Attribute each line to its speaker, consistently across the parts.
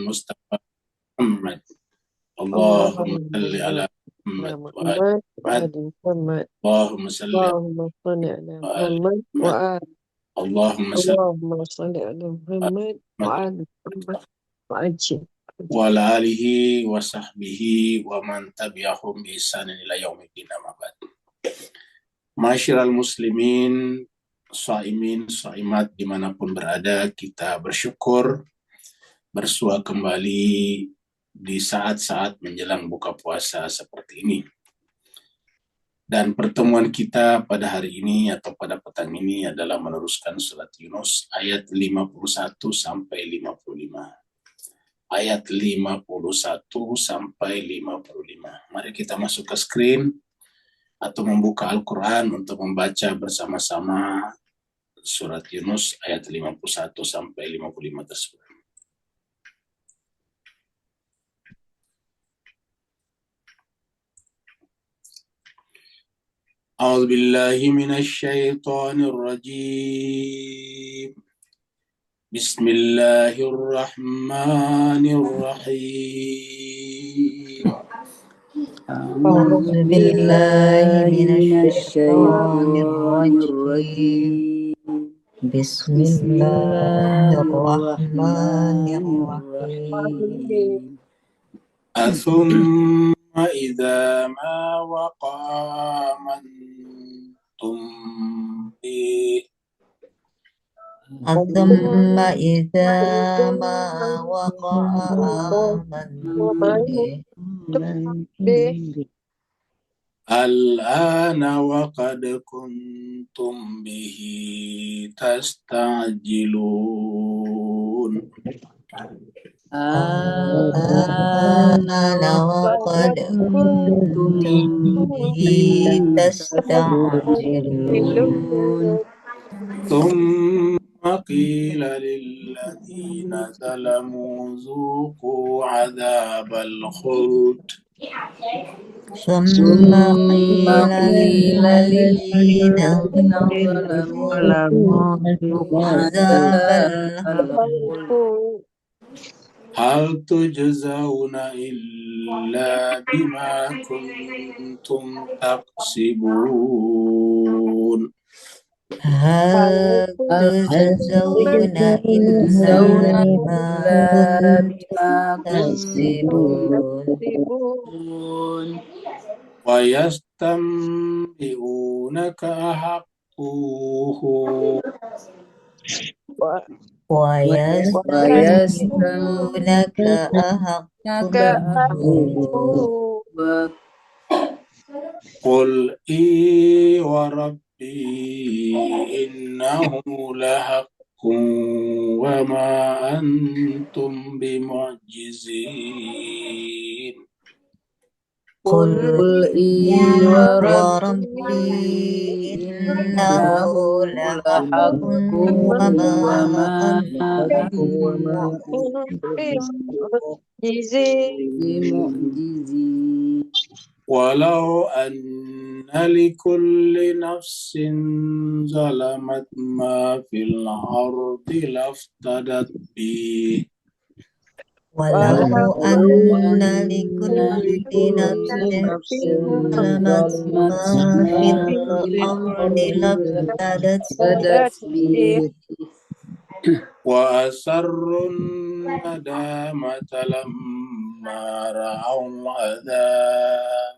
Speaker 1: المصطفى محمد. اللهم صل على محمد وآل محمد.
Speaker 2: محمد.
Speaker 1: اللهم صل
Speaker 2: اللهم صل على
Speaker 1: وآل
Speaker 2: محمد
Speaker 1: محمد. اللهم صل
Speaker 2: اللهم صل على محمد وآل محمد وعجل.
Speaker 1: وعلى آله وصحبه ومن تبعهم بإحسان إلى يوم الدين. أما بعد. Masyiral muslimin, shaimin, shaimat dimanapun berada, kita bersyukur bersua kembali di saat-saat menjelang buka puasa seperti ini. Dan pertemuan kita pada hari ini atau pada petang ini adalah meneruskan surat Yunus ayat 51 sampai 55. Ayat 51 sampai 55. Mari kita masuk ke screen atau membuka Al-Quran untuk membaca bersama-sama surat Yunus ayat 51 sampai 55 tersebut. A'udzu billahi minasy syaithanir rajim. Bismillahirrahmanirrahim.
Speaker 3: أعوذ بالله من الشيطان الرجيم بسم الله الرحمن الرحيم
Speaker 1: ثم إذا ما وقع آمنتم به
Speaker 3: ثم إذا ما وقع آمنتم به
Speaker 1: الآن وقد كنتم به تستعجلون.
Speaker 3: الآن وقد كنتم به تستعجلون
Speaker 1: ثم قيل للذين ظلموا ذوقوا عذاب الخلد
Speaker 3: ثم قيل للذين ظلموا ذوقوا عذاب الخلد
Speaker 1: هل تجزون إلا بما كنتم تكسبون.
Speaker 3: هل تجزون إلا بما تكسبون
Speaker 1: ويستنبئونك أحق هو
Speaker 3: ويستنبئونك أحق
Speaker 1: قل إي وربي إنه لحق وما أنتم بمعجزين.
Speaker 3: قل إي وربي إنه لحق وما أنتم بمعجزين.
Speaker 1: ولو أن لكل نفس ظلمت ما في الأرض لافتدت به
Speaker 3: ولو أن لكل نفس ظلمت ما في الأرض لافتدت به
Speaker 1: وأسروا الندامة لما رأوا العذاب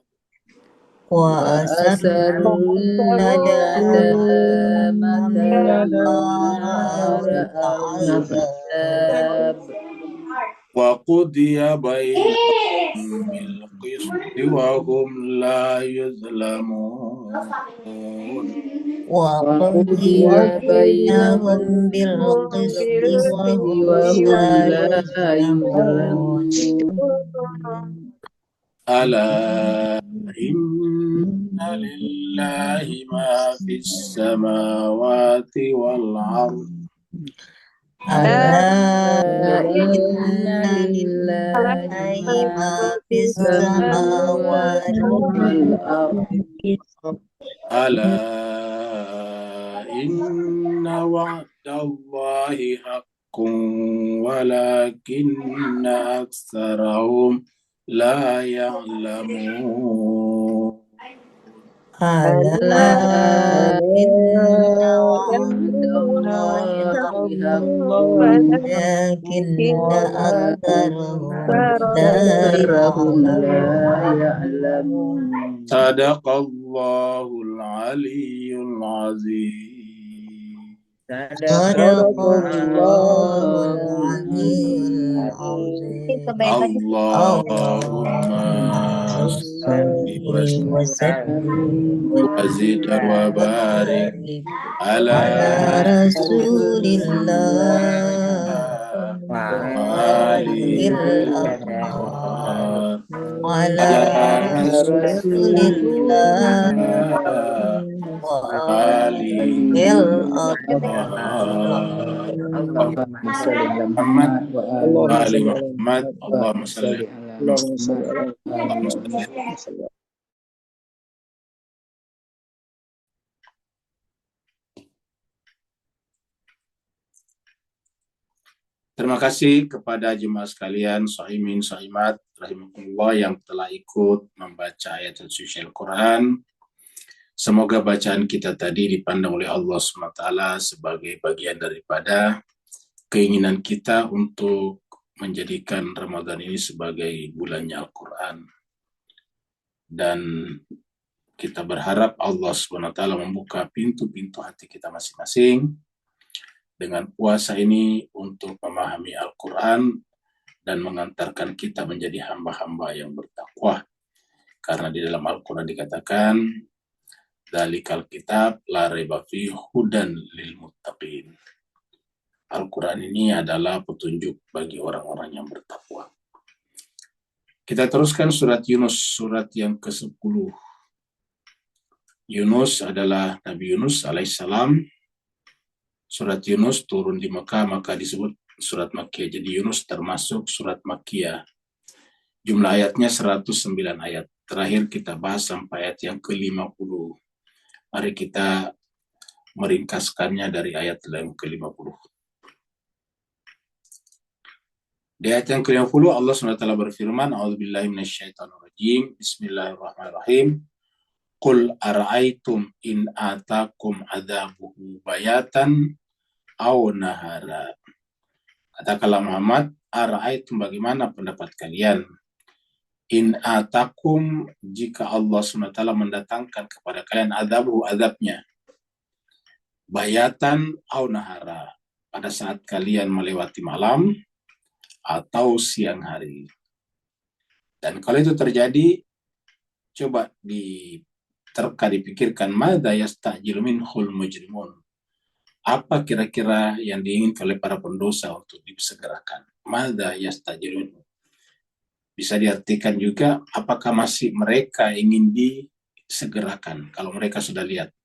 Speaker 3: وأسروا الندامة لما رأوا العذاب
Speaker 1: وقضي بينهم بالقسط وهم لا يظلمون.
Speaker 3: وقضي بينهم بالقسط وهم لا يظلمون.
Speaker 1: ألا إن لله ما في السماوات والأرض
Speaker 3: ألا إن لله ما في السماوات والأرض
Speaker 1: ألا إن وعد الله حق ولكن أكثرهم لا يعلمون.
Speaker 3: ألا إن وعد الله حق ولكن أكثرهم لا يعلمون.
Speaker 1: صدق الله العلي العظيم.
Speaker 3: صدق الله العلي العظيم.
Speaker 1: اللهم صل
Speaker 3: وسلم
Speaker 1: وزد وبارك على
Speaker 3: على رسول الله
Speaker 1: وآله
Speaker 3: الأطهار على
Speaker 1: على
Speaker 3: رسول الله
Speaker 1: وآله
Speaker 3: وآله
Speaker 1: الطاهرين.
Speaker 4: اللهم صل على
Speaker 1: محمد
Speaker 4: محمد
Speaker 1: وآل
Speaker 4: وآل
Speaker 1: محمد. اللهم صل على
Speaker 4: اللهم صل على
Speaker 1: اللهم صل.
Speaker 4: محمد.
Speaker 1: Terima kasih kepada jemaah sekalian, shaimin, shaimat, rahimahullah yang telah ikut membaca ayat suci Al-Quran. Semoga bacaan kita tadi dipandang oleh Allah SWT sebagai bagian daripada keinginan kita untuk menjadikan Ramadan ini sebagai bulannya Al-Quran. Dan kita berharap Allah SWT membuka pintu-pintu hati kita masing-masing dengan puasa ini untuk memahami Al-Quran dan mengantarkan kita menjadi hamba-hamba yang bertakwa. Karena di dalam Al-Quran dikatakan, Dzalikal kitab la raiba fihi hudan lil muttaqin. Al-Quran ini adalah petunjuk bagi orang-orang yang bertakwa. Kita teruskan surat Yunus, surat yang ke-10. Yunus adalah Nabi Yunus alaihissalam. Surat Yunus turun di Mekah, maka disebut surat Makkiyah. Jadi Yunus termasuk surat Makkiyah. Jumlah ayatnya 109 ayat. Terakhir kita bahas sampai ayat yang ke-50. Mari kita meringkaskannya dari ayat yang ke-50. Di ayat yang ke-50 Allah SWT berfirman, A'udzubillahi minasyaitonirrajim. Bismillahirrahmanirrahim. Qul ara'aitum in atakum adzabuhu bayatan aw nahara. Katakanlah Muhammad, ara'aitum, bagaimana pendapat kalian? In atakum, jika Allah SWT mendatangkan kepada kalian adzabuhu, azabnya, bayatan aw nahara, pada saat kalian melewati malam atau siang hari. Dan kalau itu terjadi, coba dipikirkan, madza yastajilu minhul mujrimun. Apa kira-kira yang diinginkan oleh para pendosa untuk disegerakan? Madza yastajilu minhu. Bisa diartikan juga, apakah masih mereka ingin disegerakan kalau mereka sudah lihat.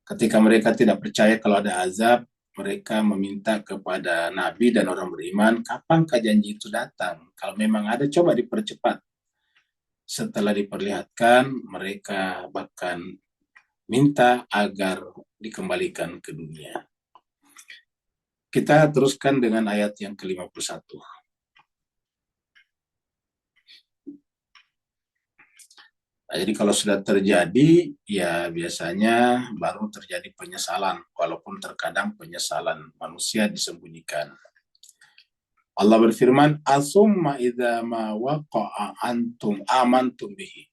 Speaker 1: Ketika mereka tidak percaya kalau ada azab, mereka meminta kepada Nabi dan orang beriman, kapankah janji itu datang? Kalau memang ada, coba dipercepat. Setelah diperlihatkan, mereka bahkan minta agar dikembalikan ke dunia. Kita teruskan dengan ayat yang ke-51. Nah, jadi kalau sudah terjadi, ya biasanya baru terjadi penyesalan, walaupun terkadang penyesalan manusia disembunyikan. Allah berfirman, asumma idza ma waqa'a antum amantum bihi.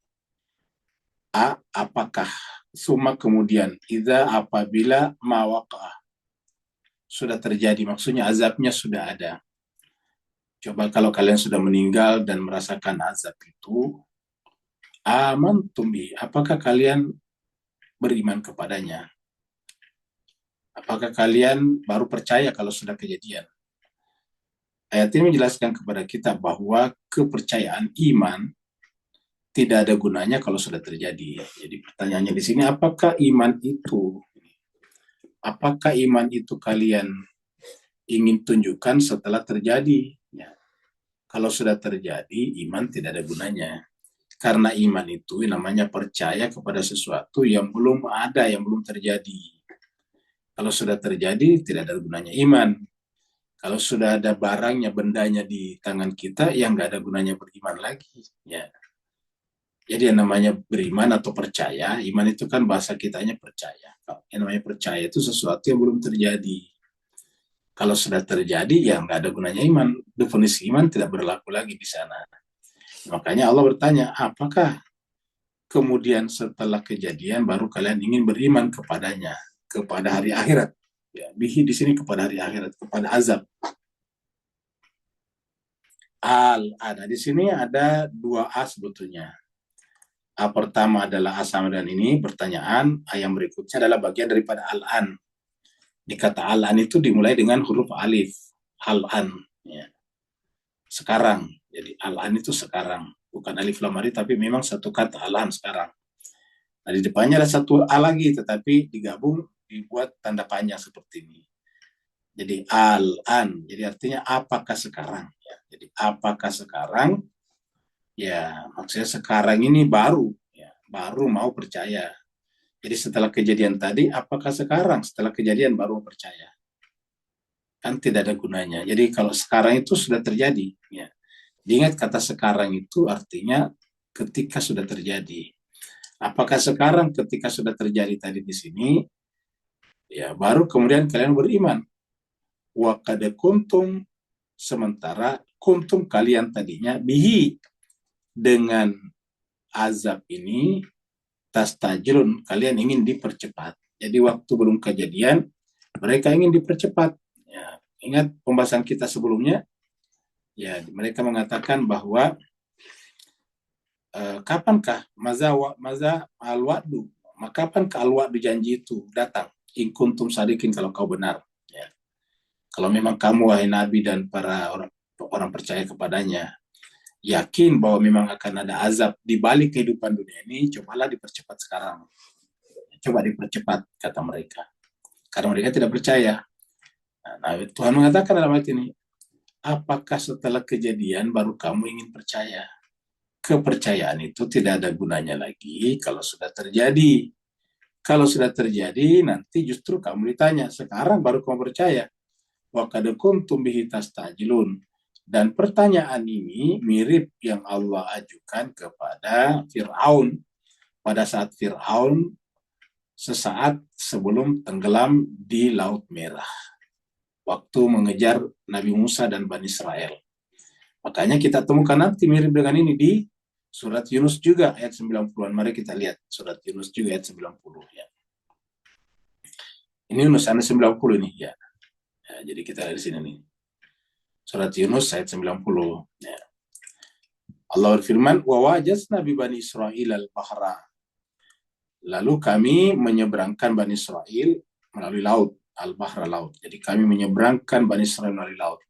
Speaker 1: Apakah, summa kemudian, idza apabila ma waqa'a, sudah terjadi, maksudnya azabnya sudah ada. Coba kalau kalian sudah meninggal dan merasakan azab itu, amantum bihi, apakah kalian beriman kepadanya? Apakah kalian baru percaya kalau sudah kejadian? Ayat ini menjelaskan kepada kita bahwa kepercayaan iman tidak ada gunanya kalau sudah terjadi. Jadi pertanyaannya di sini, apakah iman itu kalian ingin tunjukkan setelah terjadi? Ya. Kalau sudah terjadi, iman tidak ada gunanya. Karena iman itu namanya percaya kepada sesuatu yang belum ada, yang belum terjadi. Kalau sudah terjadi, tidak ada gunanya iman. Kalau sudah ada barangnya, bendanya di tangan kita, yang nggak ada gunanya beriman lagi. Ya. Jadi yang namanya beriman atau percaya, iman itu kan bahasa kitanya percaya. Yang namanya percaya itu sesuatu yang belum terjadi. Kalau sudah terjadi, ya nggak ada gunanya iman. Definisi iman tidak berlaku lagi di sana. Makanya Allah bertanya, apakah kemudian setelah kejadian baru kalian ingin beriman kepadanya, kepada hari akhirat? Ya, bihi di sini kepada hari akhirat, kepada azab. Ada di sini ada dua A sebetulnya. A pertama adalah A sama dan ini pertanyaan, A yang berikutnya adalah bagian daripada al-an. Di kata al-an itu dimulai dengan huruf alif, al-an. Ya. Sekarang, jadi al-an itu sekarang, bukan alif lam mari, tapi memang satu kata al-an sekarang. Nah di depannya ada satu A lagi, tetapi digabung dibuat tanda panjang seperti ini. Jadi al-an, jadi artinya apakah sekarang? Ya. Jadi apakah sekarang? Ya, maksudnya sekarang ini baru, ya, baru mau percaya. Jadi setelah kejadian tadi, apakah sekarang setelah kejadian baru mau percaya? Kan tidak ada gunanya. Jadi kalau sekarang itu sudah terjadi, ya. Ingat kata sekarang itu artinya ketika sudah terjadi. Apakah sekarang ketika sudah terjadi tadi di sini, ya baru kemudian kalian beriman. Wa qad kuntum, sementara kuntum kalian tadinya bihi, dengan azab ini tastajilun, kalian ingin dipercepat. Jadi waktu belum kejadian mereka ingin dipercepat. Ya, ingat pembahasan kita sebelumnya, ya mereka mengatakan bahwa kapankah maza al-wa'du, kapankah al-wa'du janji itu datang, in kuntum sadikin, kalau kau benar. Ya. Kalau memang kamu wahai Nabi dan para orang percaya kepadanya yakin bahwa memang akan ada azab di balik kehidupan dunia ini, cobalah dipercepat sekarang. Coba dipercepat, kata mereka. Karena mereka tidak percaya. Nah, Tuhan mengatakan dalam ayat ini, apakah setelah kejadian baru kamu ingin percaya? Kepercayaan itu tidak ada gunanya lagi kalau sudah terjadi. Kalau sudah terjadi, nanti justru kamu ditanya, sekarang baru kamu percaya. Wa qad kuntum bihi tastajilun. Dan pertanyaan ini mirip yang Allah ajukan kepada Fir'aun pada saat Fir'aun sesaat sebelum tenggelam di Laut Merah waktu mengejar Nabi Musa dan Bani Israel. Makanya kita temukan nanti mirip dengan ini di surat Yunus juga ayat 90-an. Mari kita lihat surat Yunus juga ayat 90 ya. Ini Yunus ayat 90 nih ya. Jadi kita lihat di sini nih. Surat Yunus ayat 90. Ya. Allah berfirman, wa wajazna bi Bani Israil al-bahra. Lalu kami menyeberangkan Bani Israel melalui laut, al-bahra, laut. Jadi kami menyeberangkan Bani Israel melalui laut.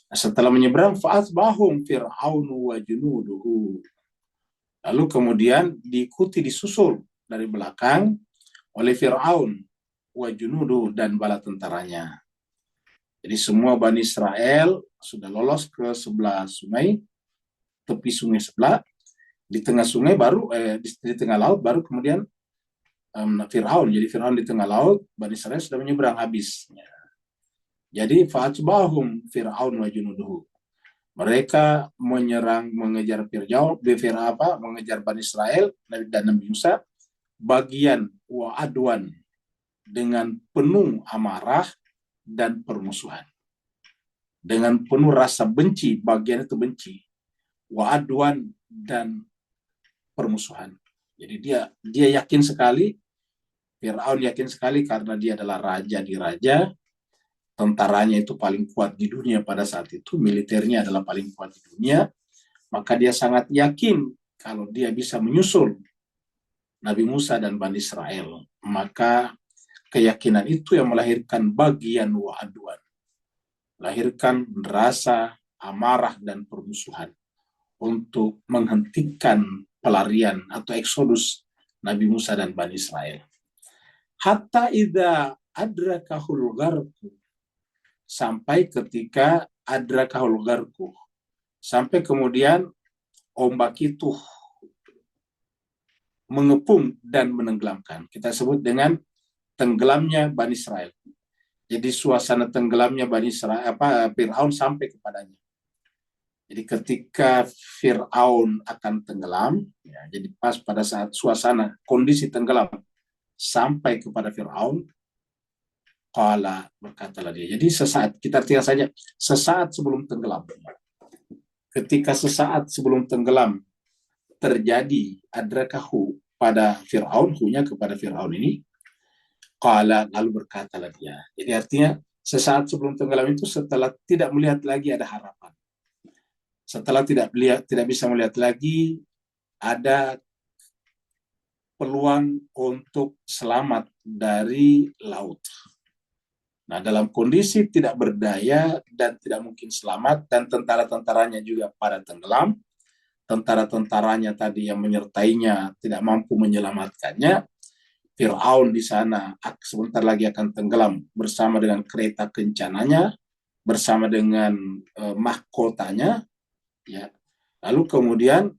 Speaker 1: Nah, setelah menyeberang, fa'asbahum fir'aunu wa junuduhu. Lalu kemudian disusul dari belakang oleh Fir'aun wa junuduhu, dan bala tentaranya. Jadi semua Bani Israel sudah lolos ke sebelah sungai, tepi sungai sebelah, di tengah sungai baru, di tengah laut baru kemudian Fir'aun. Jadi Fir'aun di tengah laut, Bani Israel sudah menyeberang habis. Jadi fa'atbahum Fir'aun wa junuduhu. Mereka mengejar mengejar Bani Israel dan Nabi Musa, bagian wa adwan, dengan penuh amarah dan permusuhan. Dengan penuh rasa benci, bagian itu benci. Wa adwan, dan permusuhan. Jadi dia yakin sekali, Fir'aun yakin sekali karena dia adalah raja di raja, tentaranya itu paling kuat di dunia pada saat itu, militernya adalah paling kuat di dunia, maka dia sangat yakin kalau dia bisa menyusul Nabi Musa dan Bani Israel. Maka keyakinan itu yang melahirkan bagian wa adwan, melahirkan rasa amarah dan permusuhan untuk menghentikan pelarian atau eksodus Nabi Musa dan Bani Israel. Hatta idza adrakahul gharqu, sampai ketika adrakahul gharqu, sampai kemudian ombak itu mengepung dan menenggelamkan. Kita sebut dengan tenggelamnya Bani Israel. Jadi suasana tenggelamnya Bani Israel, Fir'aun sampai kepadanya. Jadi ketika Fir'aun akan tenggelam, ya, jadi pas pada saat suasana kondisi tenggelam sampai kepada Fir'aun, qala, berkatalah dia. Jadi sesaat, kita tinggal saja, sesaat sebelum tenggelam. Ketika sesaat sebelum tenggelam terjadi adrakahu pada Fir'aun, hunya kepada Fir'aun ini, qala, lalu berkatalah dia. Jadi artinya sesaat sebelum tenggelam itu setelah tidak melihat lagi ada harapan. Setelah tidak bisa melihat lagi ada peluang untuk selamat dari laut. Nah, dalam kondisi tidak berdaya dan tidak mungkin selamat, dan tentara-tentaranya juga pada tenggelam, tentara-tentaranya tadi yang menyertainya tidak mampu menyelamatkannya, Fir'aun di sana sebentar lagi akan tenggelam bersama dengan kereta kencananya, bersama dengan mahkotanya, ya. Lalu kemudian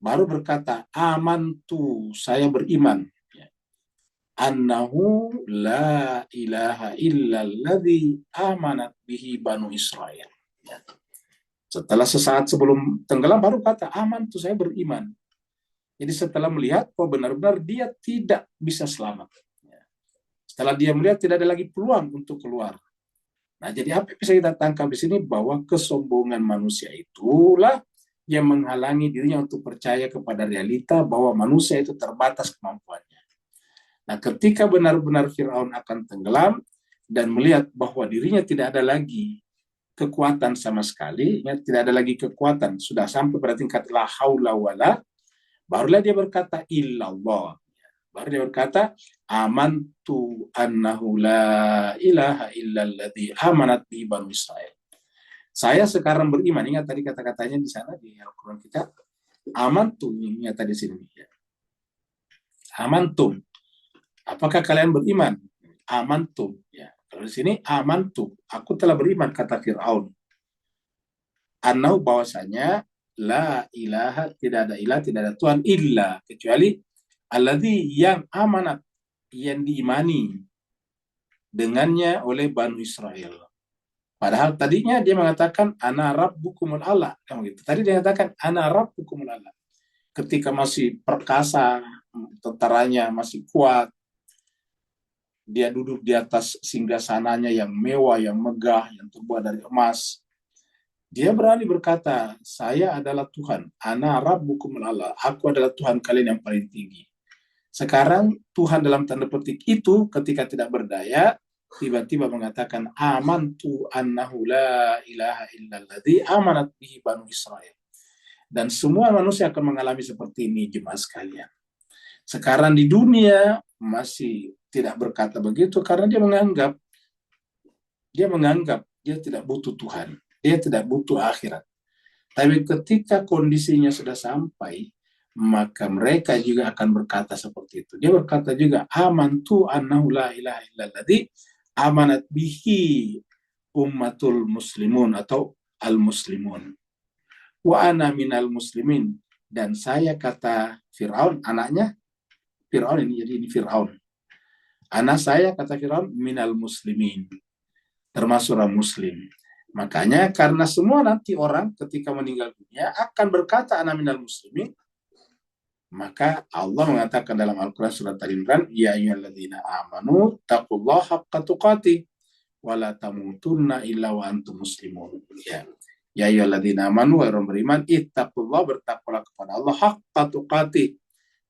Speaker 1: baru berkata, amantu, saya beriman, ya. Annahu la ilaha illalladzi amanat bihi banu Israel. Ya. Setelah sesaat sebelum tenggelam baru kata, amantu, saya beriman. Jadi setelah melihat bahwa benar-benar dia tidak bisa selamat. Ya. Setelah dia melihat tidak ada lagi peluang untuk keluar. Nah, jadi apa yang bisa kita tangkap di sini? Bahwa kesombongan manusia itulah yang menghalangi dirinya untuk percaya kepada realita bahwa manusia itu terbatas kemampuannya. Nah, ketika benar-benar Fir'aun akan tenggelam dan melihat bahwa dirinya tidak ada lagi kekuatan sama sekali, ya, tidak ada lagi kekuatan, sudah sampai pada tingkat la haula wala, barulah dia berkata illallah. Baru dia berkata, amantu annahu la ilaha illalladzi amanat bi banu Israel. Saya sekarang beriman. Ingat tadi kata-katanya di sana di Al-Quran kita. Amantu, ingat tadi sini. Amantum. Apakah kalian beriman? Amantum. Ya. Kalau di sini amantu. Aku telah beriman, kata Fir'aun. Annahu, bahwasanya la ilaha, tidak ada ilah, tidak ada Tuhan illa, kecuali alladzi, yang amanat, yang diimani dengannya oleh Banu Israel. Padahal tadinya dia mengatakan ana rabbukumul a'la, gitu. Tadi dia mengatakan ana rabbukumul a'la. Ketika masih perkasa, tentaranya masih kuat, dia duduk di atas singgasananya yang mewah, yang megah, yang terbuat dari emas. Dia berani berkata, saya adalah Tuhan, ana rabbukumul a'la, aku adalah Tuhan kalian yang paling tinggi. Sekarang Tuhan dalam tanda petik itu ketika tidak berdaya, tiba-tiba mengatakan amantu annahu la ilaha illalladzi amanat bihi banu Israel. Dan semua manusia akan mengalami seperti ini, jemaah sekalian. Sekarang di dunia masih tidak berkata begitu karena dia menganggap dia tidak butuh Tuhan, dia tidak butuh akhirat. Tapi ketika kondisinya sudah sampai, maka mereka juga akan berkata seperti itu. Dia berkata juga, amantu annahu la ilaha illalladzi amanat bihi ummatul muslimun atau al-muslimun. Wa ana minal muslimin. Dan saya, kata Fir'aun, anaknya Fir'aun ini, jadi ini Fir'aun. Anak saya, kata Fir'aun, minal muslimin. Termasuk orang muslim. Makanya karena semua nanti orang ketika meninggal dunia akan berkata ana minal muslimin, maka Allah mengatakan dalam Al-Quran surat Al-Imran, ya ayyuhalladzina amanu taqullaha haqqa tuqatih wa la tamutunna illa wa antum muslimun. Ya ayyuhalladzina amanu, wahai orang beriman, ittaqullah, bertakwalah kepada Allah, haqqa tuqatih,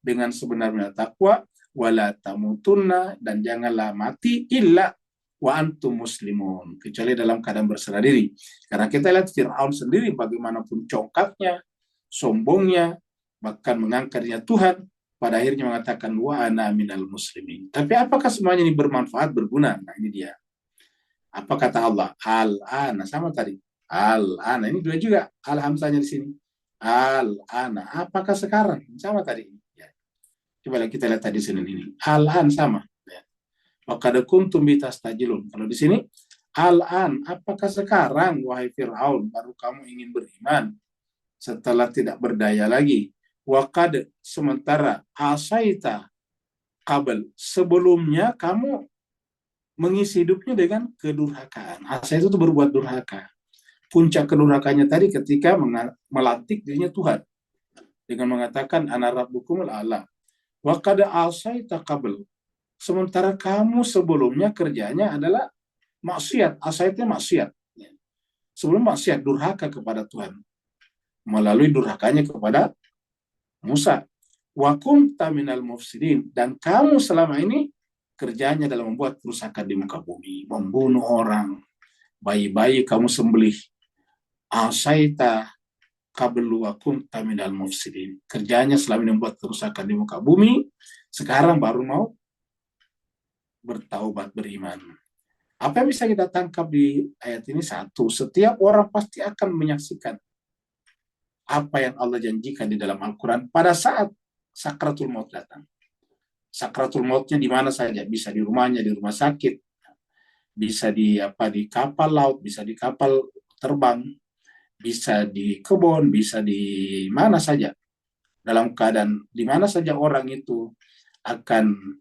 Speaker 1: dengan sebenarnya takwa, wa la tamutunna, dan janganlah mati, illa wa antum muslimun, kecuali dalam keadaan berserah diri. Karena kita lihat Fir'aun sendiri bagaimanapun congkaknya, sombongnya, bahkan mengangkatnya Tuhan, pada akhirnya mengatakan wa ana minal muslimin. Tapi apakah semuanya ini bermanfaat, berguna? Nah, ini dia. Apa kata Allah? Al-ana, sama tadi. Al-ana, ini dua juga. Al-hamzahnya di sini. Al-ana, apakah sekarang? Sama tadi. Ya. Coba kita lihat tadi sini ini. Al-an sama. Ya. Wa qad kuntum bitastajilun. Kalau di sini al-an, apakah sekarang wahai Fir'aun baru kamu ingin beriman setelah tidak berdaya lagi? Waqad, sementara asaita qabl, sebelumnya kamu mengisi hidupnya dengan kedurhakaan. Asa itu tuh berbuat durhaka. Puncak kedurhakanya tadi ketika melantik dirinya Tuhan dengan mengatakan ana rabbukumul a'la. Wa qad asaita qabl. Sementara kamu sebelumnya kerjanya adalah maksiat, asaitnya maksiat. Sebelum maksiat durhaka kepada Tuhan melalui durhakanya kepada Musa. Wa kunta minal mufsidin, dan kamu selama ini kerjanya dalam membuat kerusakan di muka bumi, membunuh orang, bayi-bayi kamu sembelih. Asaita qablu wa kunta minal mufsidin. Kerjanya selama ini membuat kerusakan di muka bumi, sekarang baru mau bertaubat, beriman. Apa yang bisa kita tangkap di ayat ini? Satu, setiap orang pasti akan menyaksikan apa yang Allah janjikan di dalam Al-Quran pada saat sakratul maut datang. Sakratul mautnya di mana saja, bisa di rumahnya, di rumah sakit, bisa di kapal laut, bisa di kapal terbang, bisa di kebun, bisa di mana saja. Dalam keadaan di mana saja orang itu akan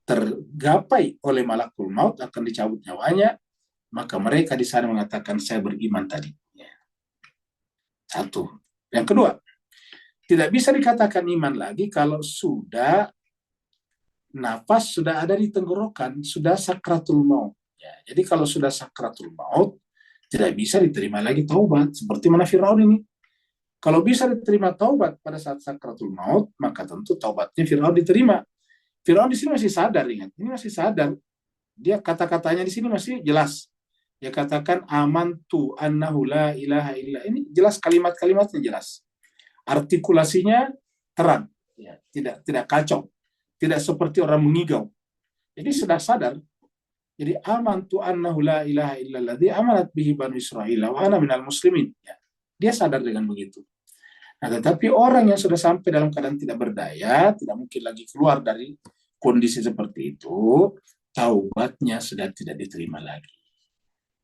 Speaker 1: tergapai oleh malakul maut, akan dicabut nyawanya, maka mereka di sana mengatakan saya beriman tadi. Satu. Yang kedua, tidak bisa dikatakan iman lagi kalau sudah nafas sudah ada di tenggorokan, sudah sakratul maut. Ya, jadi kalau sudah sakratul maut, tidak bisa diterima lagi taubat. Seperti mana Firaun ini. Kalau bisa diterima taubat pada saat sakratul maut, maka tentu taubatnya Firaun diterima. Firaun di sini masih sadar, ingat. Ini masih sadar. Dia kata-katanya di sini masih jelas. Dia katakan amantu annahu la ilaha illa. Ini jelas, kalimat-kalimatnya jelas. Artikulasinya terang, ya, tidak kacau, tidak seperti orang mengigau. Jadi sudah sadar. Jadi amantu annahu la ilaha illalladzi amanat bihi banu Israil wa ana minal muslimin. Ya, dia sadar dengan begitu. Nah, tetapi orang yang sudah sampai dalam keadaan tidak berdaya, tidak mungkin lagi keluar dari kondisi seperti itu, taubatnya sudah tidak diterima lagi.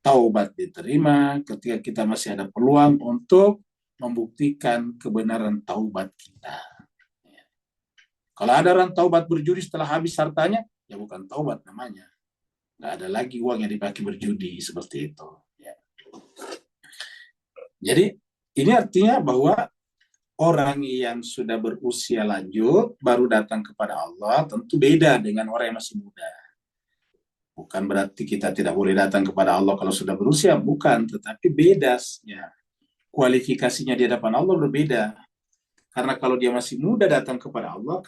Speaker 1: Taubat diterima ketika kita masih ada peluang untuk membuktikan kebenaran taubat kita. Kalau ada orang taubat berjudi setelah habis hartanya, ya bukan taubat namanya. Nggak ada lagi uang yang dipakai berjudi, seperti itu. Ya. Jadi ini artinya bahwa orang yang sudah berusia lanjut baru datang kepada Allah tentu beda dengan orang yang masih muda. Bukan berarti kita tidak boleh datang kepada Allah kalau sudah berusia, bukan, tetapi beda. Ya. Kualifikasinya di hadapan Allah berbeda. Karena kalau dia masih muda datang kepada Allah,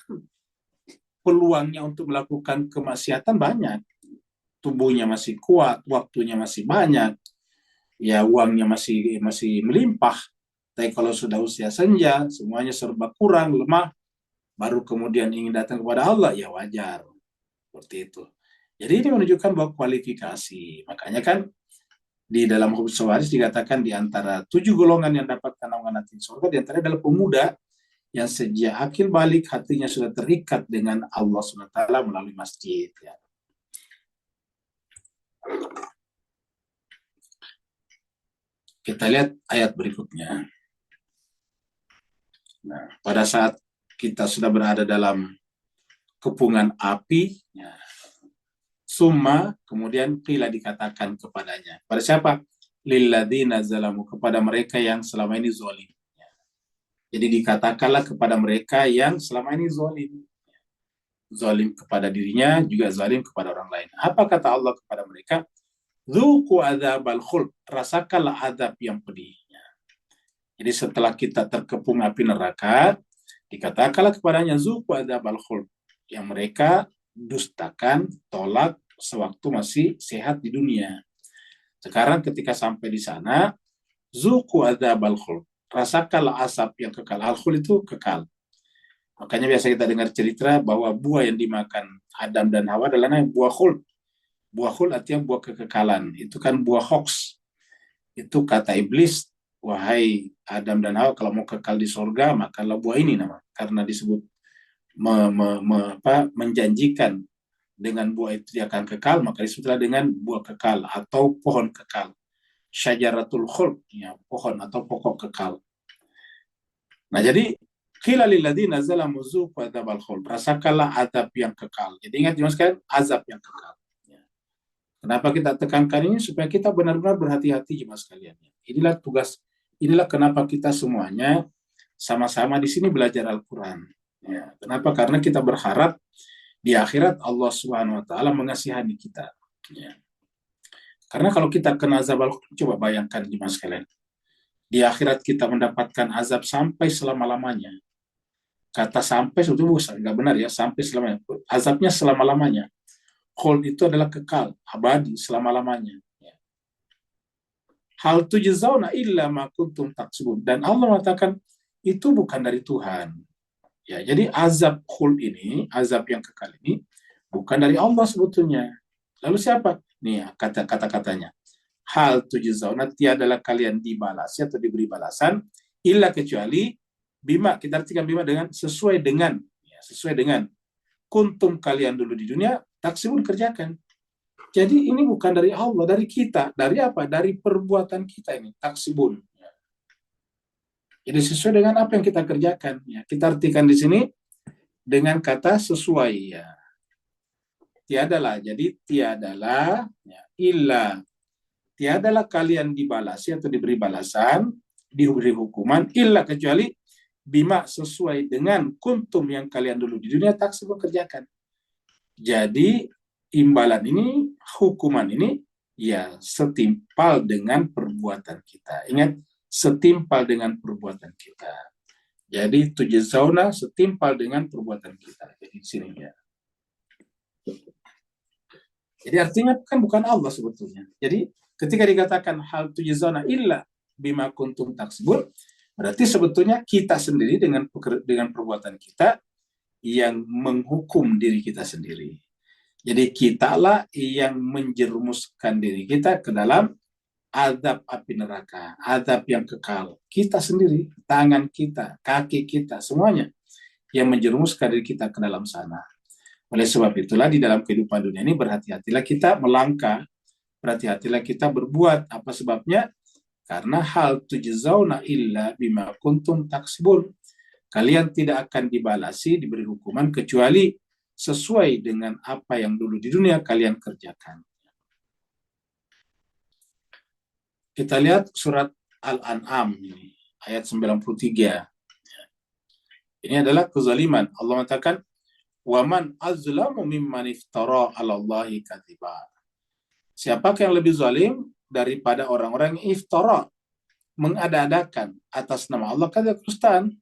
Speaker 1: peluangnya untuk melakukan kemaksiatan banyak. Tubuhnya masih kuat, waktunya masih banyak, ya uangnya masih melimpah. Tapi kalau sudah usia senja, semuanya serba kurang, lemah, baru kemudian ingin datang kepada Allah, ya wajar. Seperti itu. Jadi ini menunjukkan bahwa kualifikasi. Makanya kan di dalam hadis Syawaris dikatakan di antara 7 golongan yang dapat naungan hati surga, di antaranya adalah pemuda yang sejak akil balik hatinya sudah terikat dengan Allah SWT melalui masjid. Ya. Kita lihat ayat berikutnya. Nah, pada saat kita sudah berada dalam kepungan api, ya, summa, kemudian qila dikatakan kepadanya. Pada siapa? Lilladzina zalamu, kepada mereka yang selama ini zalim. Ya. Jadi dikatakanlah kepada mereka yang selama ini zalim. Zalim kepada dirinya, juga zalim kepada orang lain. Apa kata Allah kepada mereka? Dzuqu adzabal khuld, rasakanlah azab yang pedih. Jadi setelah kita terkepung api neraka, dikatakanlah kepadanya zuqu adzabal khuld, yang mereka dustakan, tolak sewaktu masih sehat di dunia. Sekarang ketika sampai di sana, zuqu adzabal khuld, rasakanlah asap yang kekal. Al-khuld itu kekal. Makanya biasa kita dengar cerita bahwa buah yang dimakan Adam dan Hawa adalah buah khuld. Buah khuld artinya buah kekekalan. Itu kan buah hoax. Itu kata iblis, wahai Adam dan Hawa, kalau mau kekal di surga, makanlah buah ini, nama. Karena disebut menjanjikan dengan buah itu dia akan kekal, maka disebutlah dengan buah kekal atau pohon kekal. Syajaratul khuld, ya, pohon atau pokok kekal. Nah, jadi qila lil ladzina zalamu zuqu adzabal khuld, rasakanlah azab yang kekal. Jadi ingat juga sekalian, azab yang kekal. Kenapa kita tekankan ini? Supaya kita benar-benar berhati-hati jemaah sekalian. Inilah tugas, inilah kenapa kita semuanya sama-sama di sini belajar Al-Quran. Ya, kenapa? Karena kita berharap di akhirat Allah Subhanahu Wa Taala mengasihani kita. Ya. Karena kalau kita kena azab Al-Quran, coba bayangkan jemaah sekalian, di akhirat kita mendapatkan azab sampai selama-lamanya. Kata sampai sebetulnya nggak benar ya, sampai selamanya. Azabnya selama-lamanya. Khuld itu adalah kekal, abadi, selama-lamanya. Hal tujzauna illa ma kuntum taksubun. Dan Allah mengatakan itu bukan dari Tuhan. Ya, jadi azab khuld ini, azab yang kekal ini bukan dari Allah sebetulnya. Lalu siapa? Nih kata-katanya. Hal tujzauna, tiadalah kalian dibalasi atau diberi balasan illa kecuali bima, kita artikan bima dengan sesuai dengan, ya, sesuai dengan kuntum kalian dulu di dunia taksibun kerjakan. Jadi ini bukan dari Allah, dari kita. Dari apa? Dari perbuatan kita ini, taksibun. Jadi sesuai dengan apa yang kita kerjakan. Ya, kita artikan di sini dengan kata sesuai. Ya. Tiadalah, jadi tiadalah, ya, illa. Tiadalah kalian dibalasi atau diberi balasan, diberi hukuman, illa kecuali bima sesuai dengan kuntum yang kalian dulu di dunia taksibun kerjakan. Jadi imbalan ini, hukuman ini, ya setimpal dengan perbuatan kita. Ingat, setimpal dengan perbuatan kita. Jadi tujzauna setimpal dengan perbuatan kita. Jadi di sini ya. Jadi artinya kan bukan Allah sebetulnya. Jadi ketika dikatakan hal tujzauna illa bima kuntum taksibun, berarti sebetulnya kita sendiri dengan perbuatan kita yang menghukum diri kita sendiri. Jadi kitalah yang menjerumuskan diri kita ke dalam azab api neraka, azab yang kekal. Kita sendiri, tangan kita, kaki kita, semuanya yang menjerumuskan diri kita ke dalam sana. Oleh sebab itulah di dalam kehidupan dunia ini berhati-hatilah kita melangkah, berhati-hatilah kita berbuat. Apa sebabnya? Karena hal tujzauna illa bima kuntum taksibun. Kalian tidak akan dibalasi, diberi hukuman kecuali sesuai dengan apa yang dulu di dunia kalian kerjakan. Kita lihat surat Al-An'am ini, ayat 93. Ini adalah kezaliman. Allah mengatakan, "Waman azlamu mimman iftara 'ala Allahi kadziba." Siapakah yang lebih zalim daripada orang-orang yang iftara, mengada-adakan atas nama Allah kedustaan?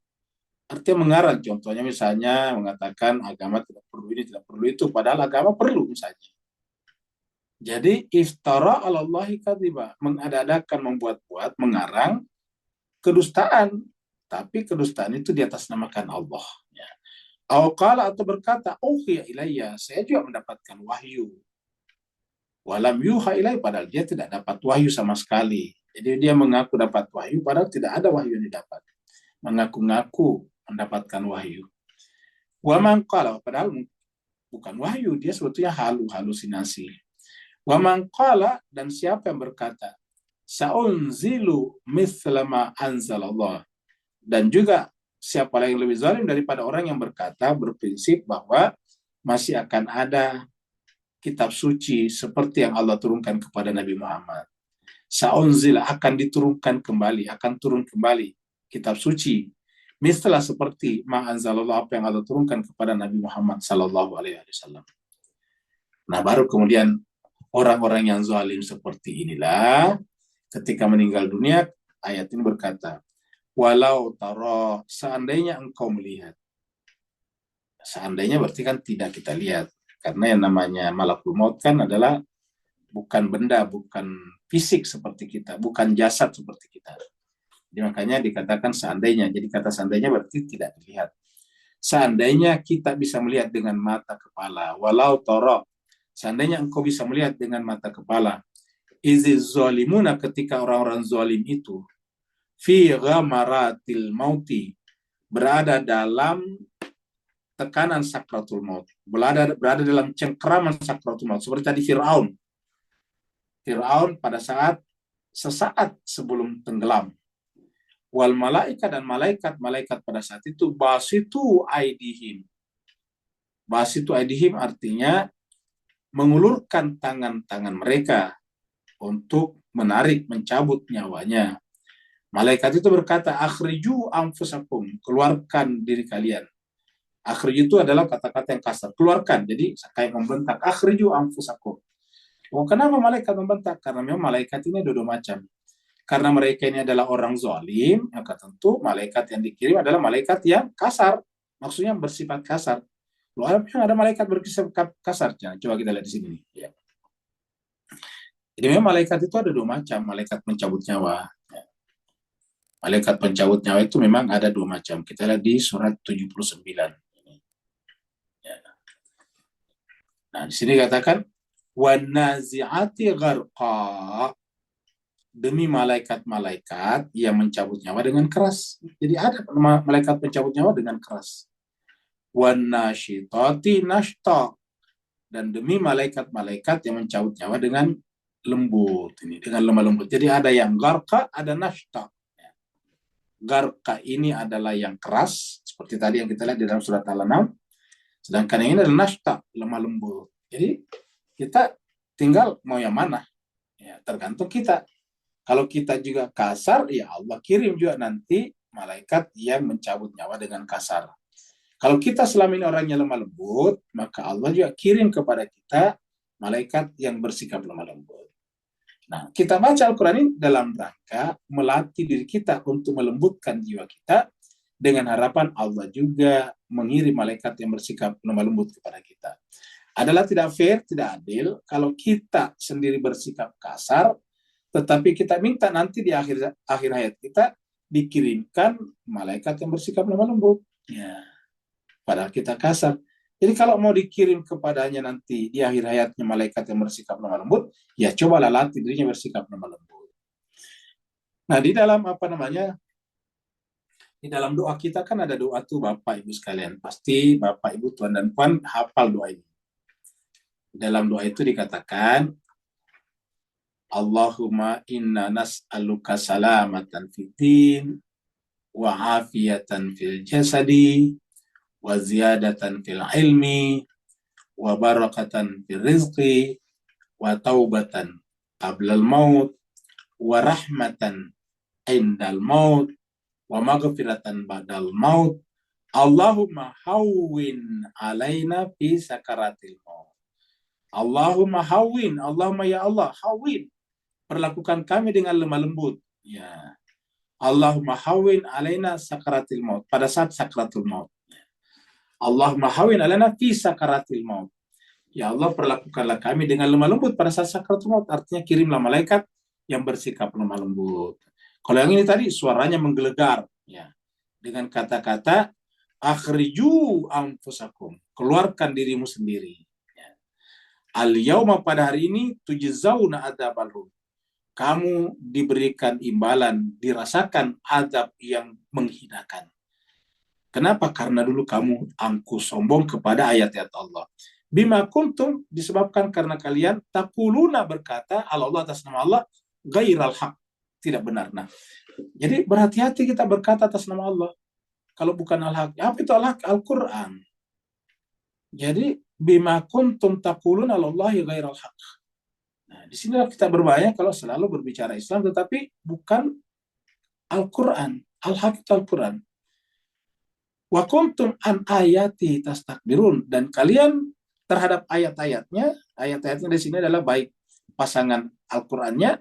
Speaker 1: Artinya mengarang, contohnya misalnya mengatakan agama tidak perlu ini, tidak perlu itu, padahal agama perlu misalnya. Jadi iftara 'ala Allahi kadziba, mengada-adakan, membuat-buat, mengarang kedustaan, tapi kedustaan itu di atas namakan Allah. Ya. Qala, atau berkata, uhiya ilayya, saya juga mendapatkan wahyu. Walam yuha ilayya, padahal dia tidak dapat wahyu sama sekali. Jadi dia mengaku dapat wahyu, padahal tidak ada wahyu yang didapat. Mengaku-ngaku mendapatkan wahyu. Wa man qala, padahal bukan wahyu, dia sebetulnya halusinasi. Wa man qala, dan siapa yang berkata, sa'unzilu mithla ma anzalallah, dan juga siapa yang lebih zalim daripada orang yang berkata, berprinsip bahwa masih akan ada kitab suci seperti yang Allah turunkan kepada Nabi Muhammad. Sa'unzila, akan diturunkan kembali, akan turun kembali kitab suci misalnya seperti ma'anzalallah, apa yang Allah turunkan kepada Nabi Muhammad sallallahu alaihi wasallam. Nah, baru kemudian orang-orang yang zalim seperti inilah ketika meninggal dunia, ayat ini berkata, walau tara, seandainya engkau melihat. Seandainya berarti kan tidak kita lihat, karena yang namanya malakul maut kan adalah bukan benda, bukan fisik seperti kita, bukan jasad seperti kita. Jadi makanya dikatakan seandainya. Jadi kata seandainya berarti tidak dilihat. Seandainya kita bisa melihat dengan mata kepala. Walau tara, seandainya engkau bisa melihat dengan mata kepala. Iziz zalimuna, ketika orang-orang zalim itu fi ghamaratil mauti, berada dalam tekanan sakratul maut. Berada dalam cengkeraman sakratul maut. Seperti tadi Fir'aun. Fir'aun pada saat sesaat sebelum tenggelam. Wal malaikat, dan malaikat pada saat itu basitu aidihim. Basitu aidihim artinya mengulurkan tangan-tangan mereka untuk menarik, mencabut nyawanya. Malaikat itu berkata, akhriju anfusakum, keluarkan diri kalian. Akhriju itu adalah kata-kata yang kasar, keluarkan. Jadi kayak membentak, akhriju anfusakum. Oh, kenapa malaikat membentak? Karena memang malaikat ini ada dua macam. Karena mereka ini adalah orang zalim, maka tentu malaikat yang dikirim adalah malaikat yang kasar. Maksudnya bersifat kasar. Loh, ada malaikat bersifat kasar. Nah, coba kita lihat di sini. Ya. Jadi memang malaikat itu ada dua macam. Malaikat pencabut nyawa. Ya. Malaikat pencabut nyawa itu memang ada dua macam. Kita lihat di surat 79. Ya. Nah, di sini katakan, وَالنَّازِعَاتِ غَرْقًا, demi malaikat-malaikat yang mencabut nyawa dengan keras. Jadi ada malaikat pencabut nyawa dengan keras. وَالنَّاشِطَاتِ نَشْطًا, dan demi malaikat-malaikat yang mencabut nyawa dengan lembut, ini dengan lemah lembut. Jadi ada yang garqa, ada nashta. Garqa ini adalah yang keras, seperti tadi yang kita lihat di dalam surat Al-An'am. Sedangkan yang ini adalah nashta, lemah lembut. Jadi kita tinggal mau yang mana, ya, tergantung kita. Kalau kita juga kasar, ya Allah kirim juga nanti malaikat yang mencabut nyawa dengan kasar. Kalau kita selama ini orangnya lemah lembut, maka Allah juga kirim kepada kita malaikat yang bersikap lemah lembut. Nah, kita baca Al-Quran ini dalam rangka melatih diri kita untuk melembutkan jiwa kita, dengan harapan Allah juga mengirim malaikat yang bersikap lemah lembut kepada kita. Adalah tidak fair, tidak adil kalau kita sendiri bersikap kasar, tetapi kita minta nanti di akhir hayat kita dikirimkan malaikat yang bersikap lemah lembut. Ya, padahal kita kasar. Jadi kalau mau dikirim kepadanya nanti di akhir hayatnya malaikat yang bersikap lemah lembut, ya cobalah latih dirinya bersikap lemah lembut. Nah, di dalam di dalam doa kita kan ada doa tuh Bapak Ibu sekalian. Pasti Bapak Ibu Tuan dan Puan hafal doa ini. Dalam doa itu dikatakan, Allahumma inna nas'aluka salamatan fid din wa afiyatan fil jasadi wa ziyadatan fil ilmi wa barakatan fil rizqi wa taubatan qablal maut wa rahmatan indal maut wa maghfiratan ba'dal maut. Allahumma hawwin alaina fi sakaratil maut. Allahumma hawwin, Allahumma ya Allah, hawwin, perlakukan kami dengan lemah lembut. Ya. Allahumma hawwin alaina sakaratil maut, pada saat sakaratul maut. Allahumma hawwin alaina fi sakaratil maut. Ya Allah, perlakukanlah kami dengan lemah lembut pada saat sakaratul maut. Artinya kirimlah malaikat yang bersikap lemah lembut. Kalau yang ini tadi suaranya menggelegar, ya, dengan kata-kata akhriju anfusakum, keluarkan dirimu sendiri. Ya. Al-yauma, pada hari ini, tujzauna adzabal hun, kamu diberikan imbalan, dirasakan azab yang menghinakan. Kenapa? Karena dulu kamu angkuh sombong kepada ayat-ayat Allah. Bima kuntum, disebabkan karena kalian taquluna, berkata Allah atas nama Allah, ghairal haq, tidak benar. Nah, jadi berhati-hati kita berkata atas nama Allah kalau bukan al-haq. Apa itu al-haq? Al-Quran. Jadi bima kuntum taquluna alallahi ghairal haq. Nah, di sini kita berbahaya kalau selalu berbicara Islam tetapi bukan Al-Quran. Al-haq itu Al-Quran. Wa kuntum an ayati tastakbirun, dan kalian terhadap ayat-ayatnya di sini adalah baik pasangan Al-Qurannya,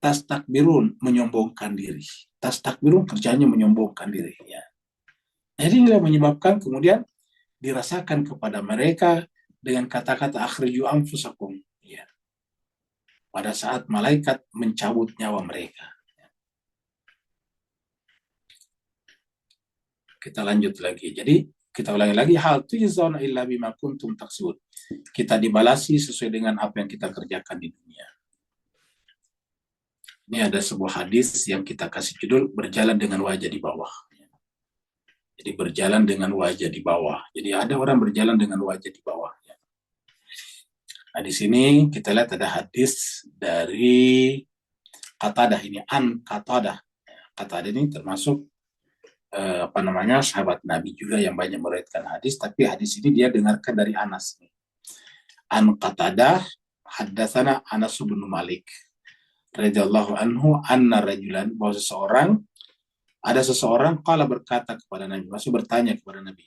Speaker 1: tastakbirun, menyombongkan diri. Tastakbirun kerjanya menyombongkan diri. Ya. Jadi ini menyebabkan kemudian dirasakan kepada mereka dengan kata-kata akhriju anfusakum. Ya. Pada saat malaikat mencabut nyawa mereka. Kita lanjut lagi. Jadi kita ulangi lagi, hal tujzauna illa bima kuntum taksibun. Kita dibalasi sesuai dengan apa yang kita kerjakan di dunia. Ini ada sebuah hadis yang kita kasih judul berjalan dengan wajah di bawah. Jadi berjalan dengan wajah di bawah. Jadi ada orang berjalan dengan wajah di bawah. Nah, di sini kita lihat ada hadis dari Qatadah ini, an Qatadah. Qatadah ini termasuk sahabat Nabi juga yang banyak meriwayatkan hadis, tapi hadis ini dia dengarkan dari Anas. An Qatadah haddatsana Anas bin Malik radhiyallahu anhu anna rajulan, bahwa ada seseorang qala berkata kepada Nabi, masih bertanya kepada Nabi,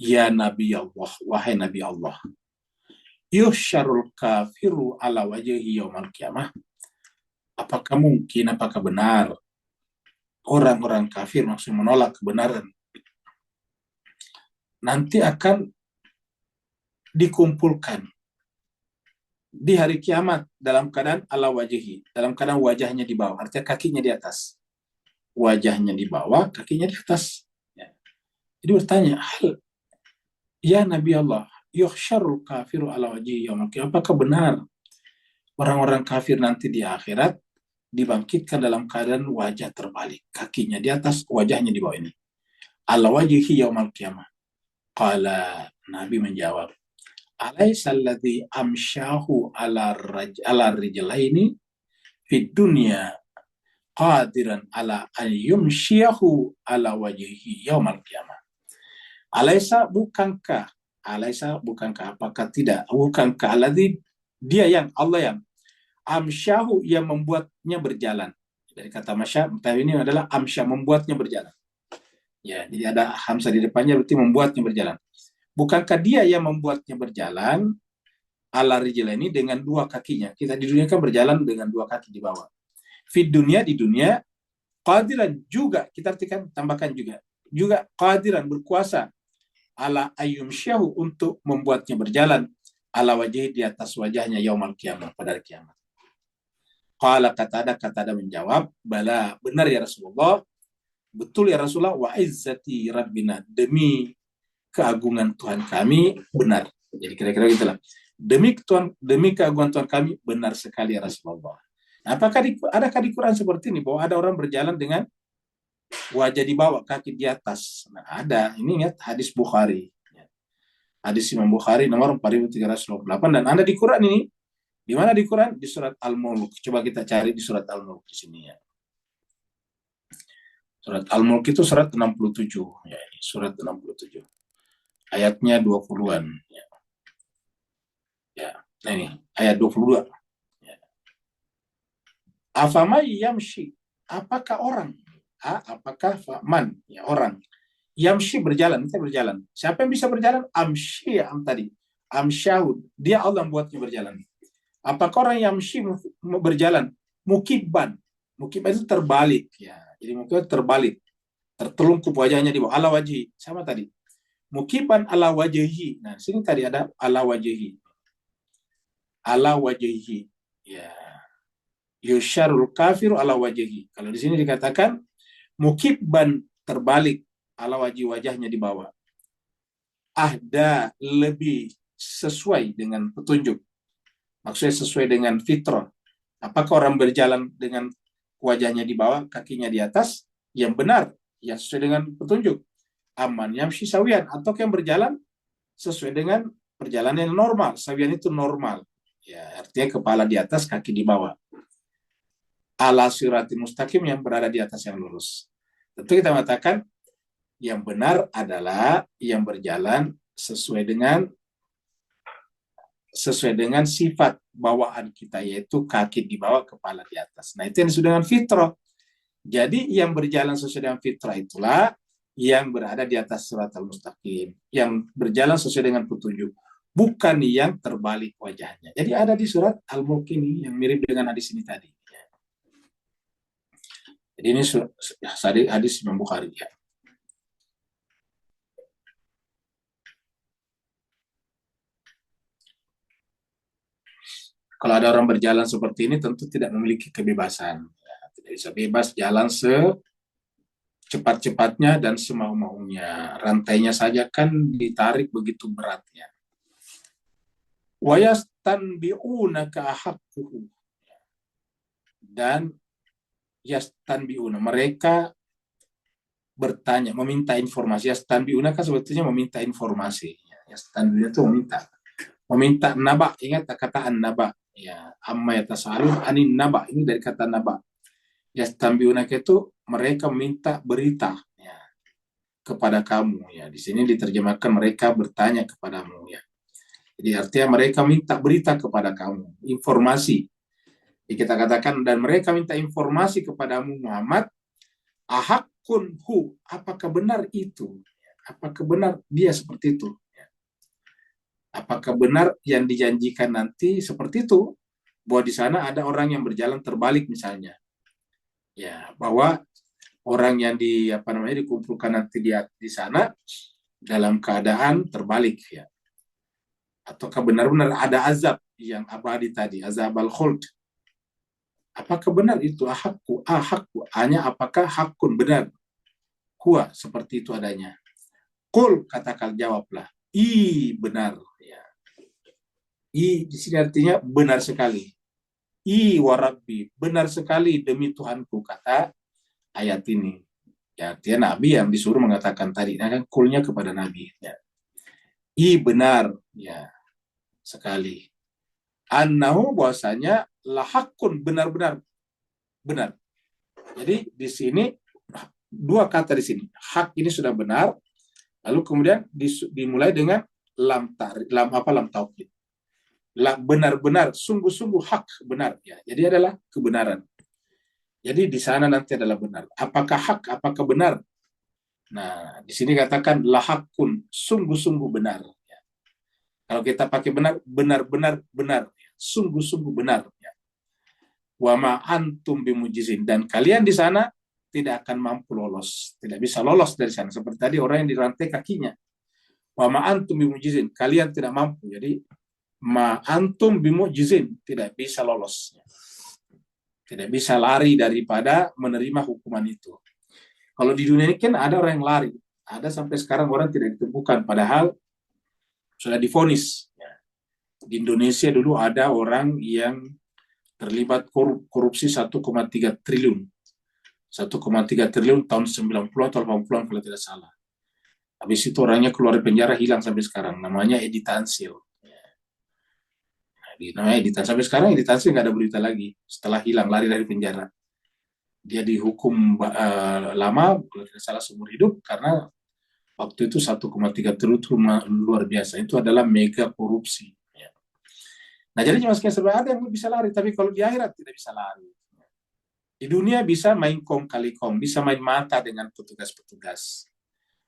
Speaker 1: ya Nabi Allah, wahai Nabi Allah, yuhsyarul kafiru ala wajhi yaumal qiyamah, apakah mungkin, apakah benar orang-orang kafir, maksud menolak kebenaran, nanti akan dikumpulkan di hari kiamat dalam keadaan ala wajhi, dalam keadaan wajahnya di bawah, artinya kakinya di atas, wajahnya di bawah, kakinya di atas. Ya. Jadi bertanya, ya Nabi Allah, yuhsyarul kafiru ala wajhi yaumil qiyamah, apakah benar orang-orang kafir nanti di akhirat dibangkitkan dalam keadaan wajah terbalik, kakinya di atas, wajahnya di bawah ini. Ala wajhi yaumil qiyamah. Qala, Nabi menjawab, alaysa alladhi amsyahu ala rijlaini fid dunya qadiran ala an yumsyihu ala wajhihi yaumal qiyamah. Alaysa, bukankah, apakah tidak, bukankah alladhi, dia yang, Allah yang, amsyahu, yang membuatnya berjalan. Dari kata masya, ini adalah amsya, membuatnya berjalan. Ya, jadi ada hamzah di depannya, berarti membuatnya berjalan. Bukankah dia yang membuatnya berjalan ala rijlaini, dengan dua kakinya. Kita di dunia kan berjalan dengan dua kaki di bawah. Fid dunia, di dunia, qadiran, juga, kita artikan, tambahkan juga qadiran, berkuasa, ala ayyumsyahu, untuk membuatnya berjalan, ala wajhi, di atas wajahnya, yaumal qiyamah, pada hari kiamat. Qala Qatadah menjawab, bala, benar ya Rasulullah, betul ya Rasulullah, wa izzati rabbina, demi keagungan Tuhan kami, benar. Jadi kira-kira gitulah. Demi keagungan Tuhan kami, benar sekali ya Rasulullah. Nah, adakah di Quran seperti ini, bahwa ada orang berjalan dengan wajah di bawah, kaki di atas? Nah, ada. Ini ingat hadis Bukhari. Hadis Imam Bukhari nomor 4328, dan ada di Quran ini. Di mana di Quran? Di surat Al-Mulk. Coba kita cari di surat Al-Mulk di sini ya. Surat Al-Mulk itu surat 67. Ya, ini surat 67. Ayatnya 20-an. Ya. Nah ini, ayat 22. Ya. Afamai yamshi, apakah orang? Apakah man, ya, orang. Yamshi, berjalan, kita berjalan. Siapa yang bisa berjalan? Amshi, tadi. Amsyahud, dia Allah yang buatnya berjalan. Apakah orang yamshi berjalan? Mukibban. Mukibban itu terbalik. Ya. Jadi mukibban terbalik. Tertelungkup wajahnya di bawah. Ala wajhi, sama tadi. Mukiban ala wajhi. Nah, sini tadi ada ala wajhi. Ala wajhi. Ya. Yusyarul kafiru ala wajhi. Kalau di sini dikatakan mukiban, terbalik, ala wajhi, wajahnya di bawah. Ahda, lebih sesuai dengan petunjuk. Maksudnya sesuai dengan fitrah. Apakah orang berjalan dengan wajahnya di bawah, kakinya di atas? Yang benar, yang sesuai dengan petunjuk. Aman yamshi sawiyan, atau yang berjalan sesuai dengan perjalanan yang normal. Sawiyan itu normal. Ya, artinya kepala di atas, kaki di bawah. Ala sirati mustaqim, yang berada di atas yang lurus. Tentu kita mengatakan yang benar adalah yang berjalan sesuai dengan sifat bawaan kita, yaitu kaki di bawah, kepala di atas. Nah, itu yang disebut dengan fitrah. Jadi yang berjalan sesuai dengan fitrah itulah yang berada di atas siratal mustaqim, yang berjalan sesuai dengan petunjuk, bukan yang terbalik wajahnya. Jadi ada di surat Al-Mulk ini yang mirip dengan hadis ini tadi. Jadi ini hadis Imam Bukhari ya. Kalau ada orang berjalan seperti ini, tentu tidak memiliki kebebasan. Ya, tidak bisa bebas jalan cepat-cepatnya dan semau-maunya. Rantainya saja kan ditarik begitu beratnya. Wa yastanbi'unaka ahaqquhu. Dan yastanbi'una, mereka bertanya, meminta informasi. Yastanbi'unaka sebetulnya meminta informasi. Yastanbi'una itu meminta naba. Ingat kata an-naba. Ya, amma yatasaalun anin naba. Ini dari kata naba. Yastanbi'unaka itu mereka meminta berita ya, kepada kamu ya. Di sini diterjemahkan mereka bertanya kepadamu ya. Jadi artinya mereka minta berita kepada kamu, informasi. Jadi kita katakan, dan mereka minta informasi kepadamu Muhammad, ahakun hu, apakah benar itu? Apakah benar dia seperti itu? Apakah benar yang dijanjikan nanti seperti itu? Bahwa di sana ada orang yang berjalan terbalik misalnya. Ya, bahwa orang yang dikumpulkan nanti di sana dalam keadaan terbalik ya. Ataukah benar-benar ada azab yang abadi tadi, azab al-khuld. Apakah benar itu ahakku, hanya apakah hakun benar? Huwa seperti itu adanya. Qul, katakan jawablah. Benar ya. Di sini artinya benar sekali. Warabbi, benar sekali demi Tuhanku, kata ayat ini. Ya, artinya Nabi yang disuruh mengatakan tadi, nah kan kulnya kepada Nabi. Ya. Benar ya sekali. Annahu, bahwasanya lahakun, benar-benar benar. Jadi di sini dua kata di sini. Hak ini sudah benar, lalu kemudian dimulai dengan lam taukid. Benar-benar, sungguh-sungguh hak, benar ya. Jadi adalah kebenaran. Jadi di sana nanti adalah benar. Apakah hak, apakah benar? Nah, di sini katakan lahakun, sungguh-sungguh benar. Ya. Kalau kita pakai benar, benar-benar benar. Sungguh-sungguh benar. Ya. Wa ma antum bimujizin, dan kalian di sana tidak akan mampu lolos, tidak bisa lolos dari sana. Seperti tadi orang yang dirantai kakinya. Wa ma antum bimujizin, kalian tidak mampu. Jadi ma antum bimujizin, tidak bisa lolos. Tidak bisa lari daripada menerima hukuman itu. Kalau di dunia ini kan ada orang yang lari, ada sampai sekarang orang tidak ditemukan, padahal sudah divonis. Di Indonesia dulu ada orang yang terlibat korupsi 1,3 triliun. 1,3 triliun tahun 90 atau 80-an kalau tidak salah. Habis itu orangnya keluar dari penjara, hilang sampai sekarang. Namanya Edi Tansil. Namanya Edi Tansil. Sampai sekarang Edi Tansil nggak ada berita lagi. Setelah hilang, lari dari penjara. Dia dihukum lama, kalau tidak salah seumur hidup, karena waktu itu 1,3 triliun itu luar biasa. Itu adalah mega korupsi. Nah, jadi cuma sekian serba ada yang bisa lari, tapi kalau di akhirat tidak bisa lari. Di dunia bisa main kong kali kong, bisa main mata dengan petugas-petugas,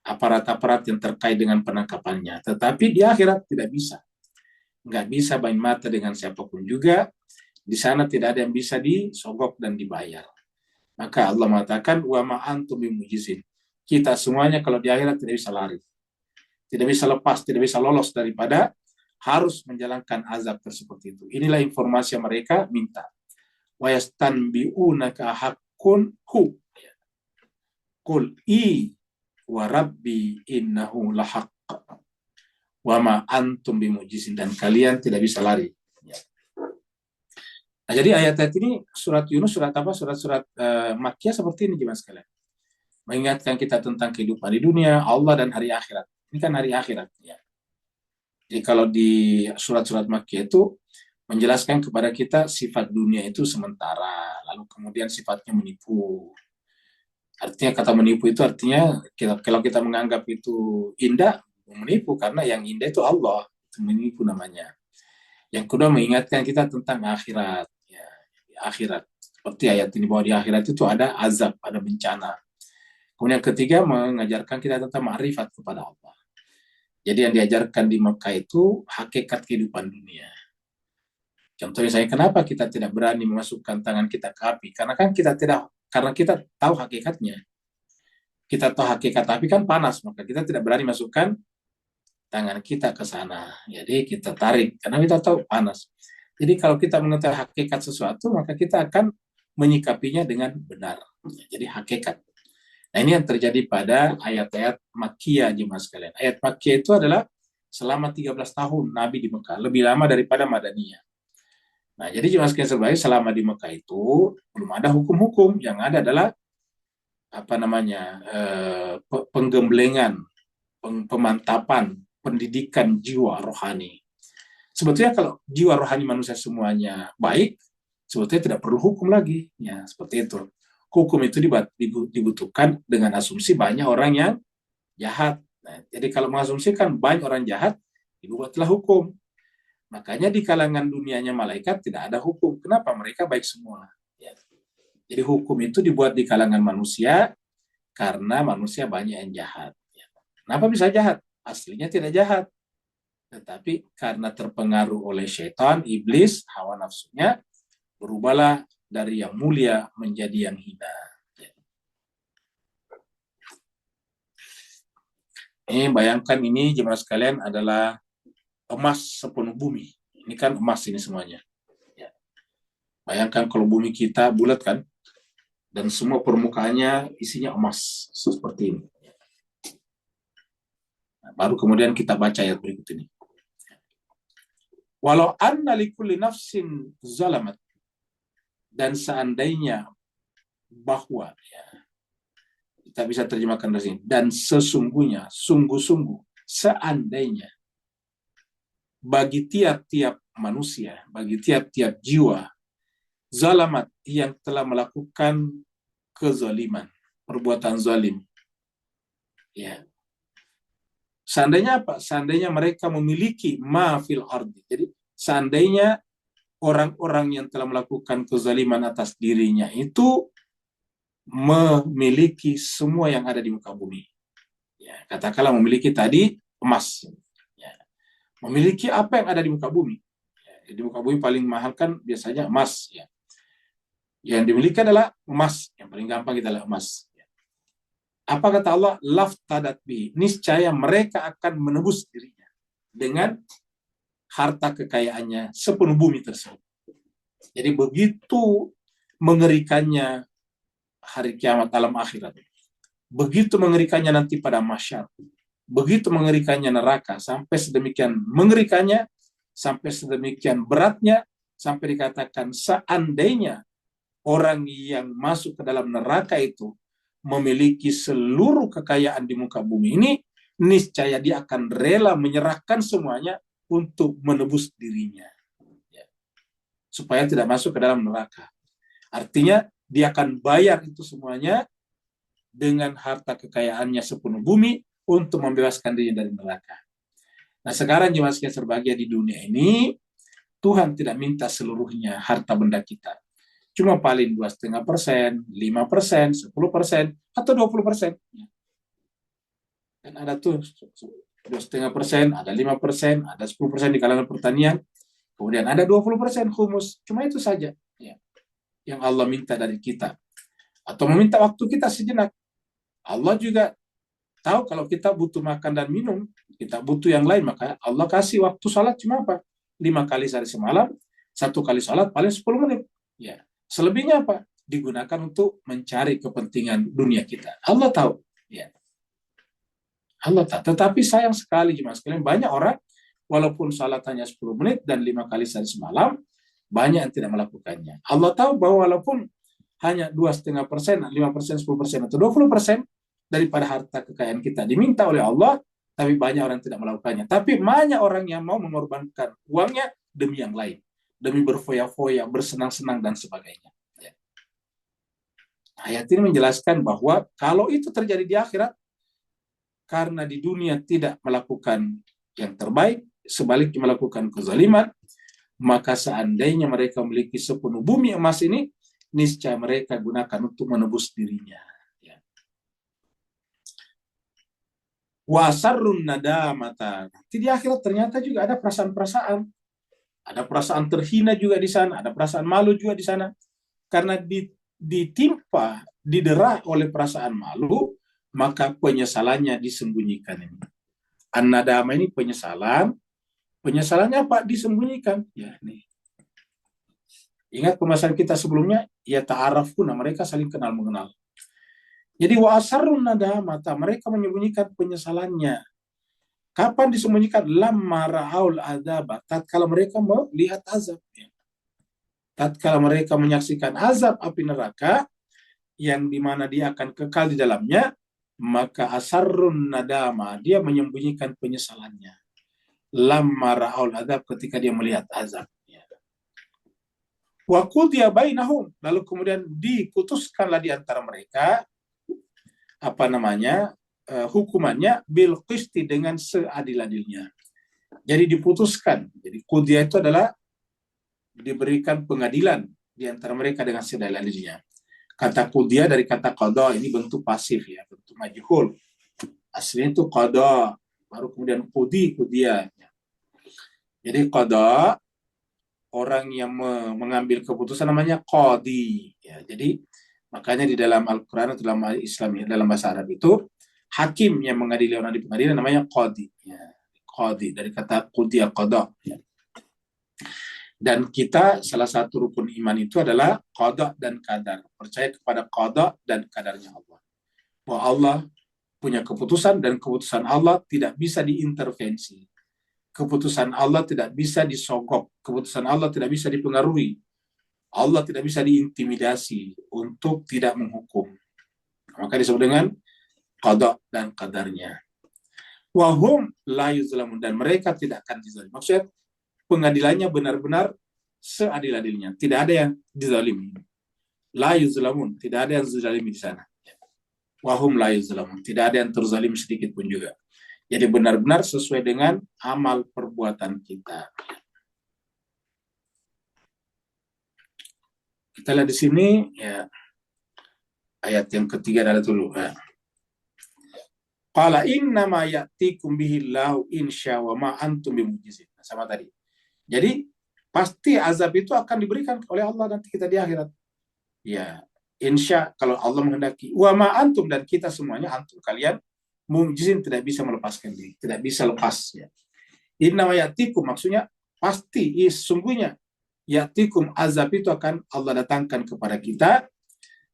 Speaker 1: aparat-aparat yang terkait dengan penangkapannya. Tetapi di akhirat tidak bisa. Nggak bisa main mata dengan siapapun juga. Di sana tidak ada yang bisa disogok dan dibayar. Maka Allah mengatakan, wa ma antum bimujizin. Kita semuanya kalau di akhirat tidak bisa lari. Tidak bisa lepas, tidak bisa lolos daripada harus menjalankan azab tersebut itu. Inilah informasi yang mereka minta. Wa yastanbi'unaka haqqun hu. Qul wa rabbi innahu lahaq. Wa ma antum bimujizin, dan kalian tidak bisa lari. Nah, jadi ayat-ayat ini surat Yunus, surat Makkiyah seperti ini gimana sekalian. Mengingatkan kita tentang kehidupan di dunia, Allah dan hari akhirat. Ini kan hari akhirat ya. Jadi kalau di surat-surat Makkiyah itu menjelaskan kepada kita sifat dunia itu sementara, lalu kemudian sifatnya menipu. Artinya kata menipu itu artinya kalau kita menganggap itu indah, menipu, karena yang indah itu Allah, itu menipu namanya. Yang kedua mengingatkan kita tentang akhirat. Ya, akhirat. Seperti ayat ini bahwa di akhirat itu ada azab, ada bencana. Kemudian yang ketiga mengajarkan kita tentang ma'rifat kepada Allah. Jadi yang diajarkan di Mekah itu hakikat kehidupan dunia. Contohnya saya, kenapa kita tidak berani memasukkan tangan kita ke api? Karena kita tahu hakikatnya. Kita tahu hakikat api kan panas, maka kita tidak berani masukkan tangan kita ke sana. Jadi kita tarik karena kita tahu panas. Jadi kalau kita mengetahui hakikat sesuatu, maka kita akan menyikapinya dengan benar. Jadi hakikat. Nah, ini yang terjadi pada ayat-ayat Makkiyah, jemaah sekalian. Ayat Makkiyah itu adalah selama 13 tahun Nabi di Mekah, lebih lama daripada Madaniyah. Nah, jadi jemaah sekalian sebagai selama di Mekah itu belum ada hukum-hukum, yang ada adalah penggemblengan, pemantapan, pendidikan jiwa rohani. Sebetulnya kalau jiwa rohani manusia semuanya baik, sebetulnya tidak perlu hukum lagi, ya seperti itu. Hukum itu dibutuhkan dengan asumsi banyak orang yang jahat. Nah, jadi kalau mengasumsikan banyak orang jahat, dibuatlah hukum. Makanya di kalangan dunianya malaikat tidak ada hukum. Kenapa? Mereka baik semua. Ya. Jadi hukum itu dibuat di kalangan manusia karena manusia banyak yang jahat. Ya. Kenapa bisa jahat? Aslinya tidak jahat. Tetapi karena terpengaruh oleh syaitan, iblis, hawa nafsunya, berubahlah dari yang mulia menjadi yang hina. Ya. Ini bayangkan ini jemaah sekalian adalah emas sepenuh bumi. Ini kan emas ini semuanya. Ya. Bayangkan kalau bumi kita bulat kan, dan semua permukaannya isinya emas seperti ini. Nah, baru kemudian kita baca ayat berikut ini. Walau anna likulli nafsin zalamat, dan seandainya bahwa, ya, kita bisa terjemahkan dari sini, dan sesungguhnya, sungguh-sungguh, seandainya bagi tiap-tiap manusia, bagi tiap-tiap jiwa, zalamat yang telah melakukan kezaliman, perbuatan zalim. Ya. Seandainya apa? Seandainya mereka memiliki ma fil ardi. Jadi seandainya orang-orang yang telah melakukan kezaliman atas dirinya itu memiliki semua yang ada di muka bumi. Ya, katakanlah memiliki tadi emas. Ya. Memiliki apa yang ada di muka bumi. Ya, di muka bumi paling mahal kan biasanya emas. Ya. Yang dimiliki adalah emas. Yang paling gampang kita adalah emas. Ya. Apa kata Allah? Laftadat bi. Niscaya mereka akan menebus dirinya dengan harta kekayaannya sepenuh bumi tersebut. Jadi begitu mengerikannya hari kiamat alam akhirat. Begitu mengerikannya nanti pada mahsyar. Begitu mengerikannya neraka. Sampai sedemikian mengerikannya, sampai sedemikian beratnya, sampai dikatakan seandainya orang yang masuk ke dalam neraka itu memiliki seluruh kekayaan di muka bumi ini, niscaya dia akan rela menyerahkan semuanya untuk menebus dirinya. Ya. Supaya tidak masuk ke dalam neraka. Artinya dia akan bayar itu semuanya dengan harta kekayaannya sepenuh bumi untuk membebaskan dirinya dari neraka. Nah sekarang jemaah sekalian berbahagia di dunia ini, Tuhan tidak minta seluruhnya harta benda kita. Cuma paling 2,5%, 5%, 10%, atau 20%. Dan ada tuh 2,5%, ada 5%, ada 10% di kalangan pertanian, kemudian ada 20% humus. Cuma itu saja ya, yang Allah minta dari kita. Atau meminta waktu kita sejenak. Allah juga tahu kalau kita butuh makan dan minum, kita butuh yang lain, maka Allah kasih waktu salat cuma apa? 5 kali sehari semalam, 1 kali salat paling 10 menit. Ya. Selebihnya apa? Digunakan untuk mencari kepentingan dunia kita. Allah tahu. Ya. Allah tahu. Tetapi sayang sekali jemaah sekalian, banyak orang walaupun salat hanya 10 menit dan 5 kali sehari semalam, banyak yang tidak melakukannya. Allah tahu bahwa walaupun hanya 2,5%, 5%, 10%, atau 20% daripada harta kekayaan kita diminta oleh Allah, tapi banyak orang tidak melakukannya. Tapi banyak orang yang mau mengorbankan uangnya demi yang lain, demi berfoya-foya, bersenang-senang, dan sebagainya. Ya. Ayat ini menjelaskan bahwa kalau itu terjadi di akhirat, karena di dunia tidak melakukan yang terbaik, sebaliknya melakukan kezaliman, maka seandainya mereka memiliki sepenuh bumi emas ini, niscaya mereka gunakan untuk menebus dirinya. Ya. Wasarrun nadamata. Di akhirat ternyata juga ada perasaan-perasaan. Ada perasaan terhina juga di sana, ada perasaan malu juga di sana. Karena ditimpa, didera oleh perasaan malu, maka penyesalannya disembunyikan ini. An-nadama ini penyesalan. Penyesalannya apa? Disembunyikan. Ya, nih. Ingat pembahasan kita sebelumnya, ya ta'arafuna, mereka saling kenal mengenal. Jadi wa asarrun nadamata, mereka menyembunyikan penyesalannya. Kapan disembunyikan? Lamma ra'aul adzab, tatkala mereka melihat azab. Tatkala mereka menyaksikan azab api neraka yang dimana dia akan kekal di dalamnya, maka asarrun nadama, dia menyembunyikan penyesalannya. Lamma ra'aul adzab, ketika dia melihat azab. Wa qudiya bainahum, lalu kemudian diputuskanlah di antara mereka hukumannya bil qisti, dengan seadil-adilnya. Jadi diputuskan. Jadi qudiyah itu adalah diberikan pengadilan di antara mereka dengan sedalilnya. Kata qudiyah dari kata qada, ini bentuk pasif ya, bentuk majhul. Aslinya itu qada, baru kemudian qudiyah. Jadi qada, orang yang mengambil keputusan namanya qadi ya. Jadi makanya di dalam Al-Qur'an atau dalam Islam ya, dalam bahasa Arab itu hakim yang mengadili orang di pengadilan namanya qadi ya. Qadi dari kata qudiyah qada ya. Dan kita salah satu rukun iman itu adalah qada dan qadar. Percaya kepada qada dan qadarnya Allah. Bahwa Allah punya keputusan dan keputusan Allah tidak bisa diintervensi. Keputusan Allah tidak bisa disogok. Keputusan Allah tidak bisa dipengaruhi. Allah tidak bisa diintimidasi untuk tidak menghukum. Maka disebut dengan qada dan qadarnya. Wahum la yuzlamun, dan mereka tidak akan dizalimi. Maksudnya pengadilannya benar-benar seadil-adilnya. Tidak ada yang dizalimi. La yuzlamun, tidak ada yang dizalimi di sana. Wahum la yuzlamun, tidak ada yang terzalimi sedikit pun juga. Jadi benar-benar sesuai dengan amal perbuatan kita. Kita lihat di sini ya, ayat yang ketiga adalah dulu. Ya. Qala innama ya'tikum bihillahu insya wa ma antum bimujizin. Sama tadi. Jadi pasti azab itu akan diberikan oleh Allah nanti kita di akhirat. Ya, insya kalau Allah menghendaki. Wa ma antum, dan kita semuanya, antum kalian mujizin, tidak bisa melepaskan diri, tidak bisa lepas ya. Innama ya'tikum maksudnya pasti, sesungguhnya ya'tikum, azab itu akan Allah datangkan kepada kita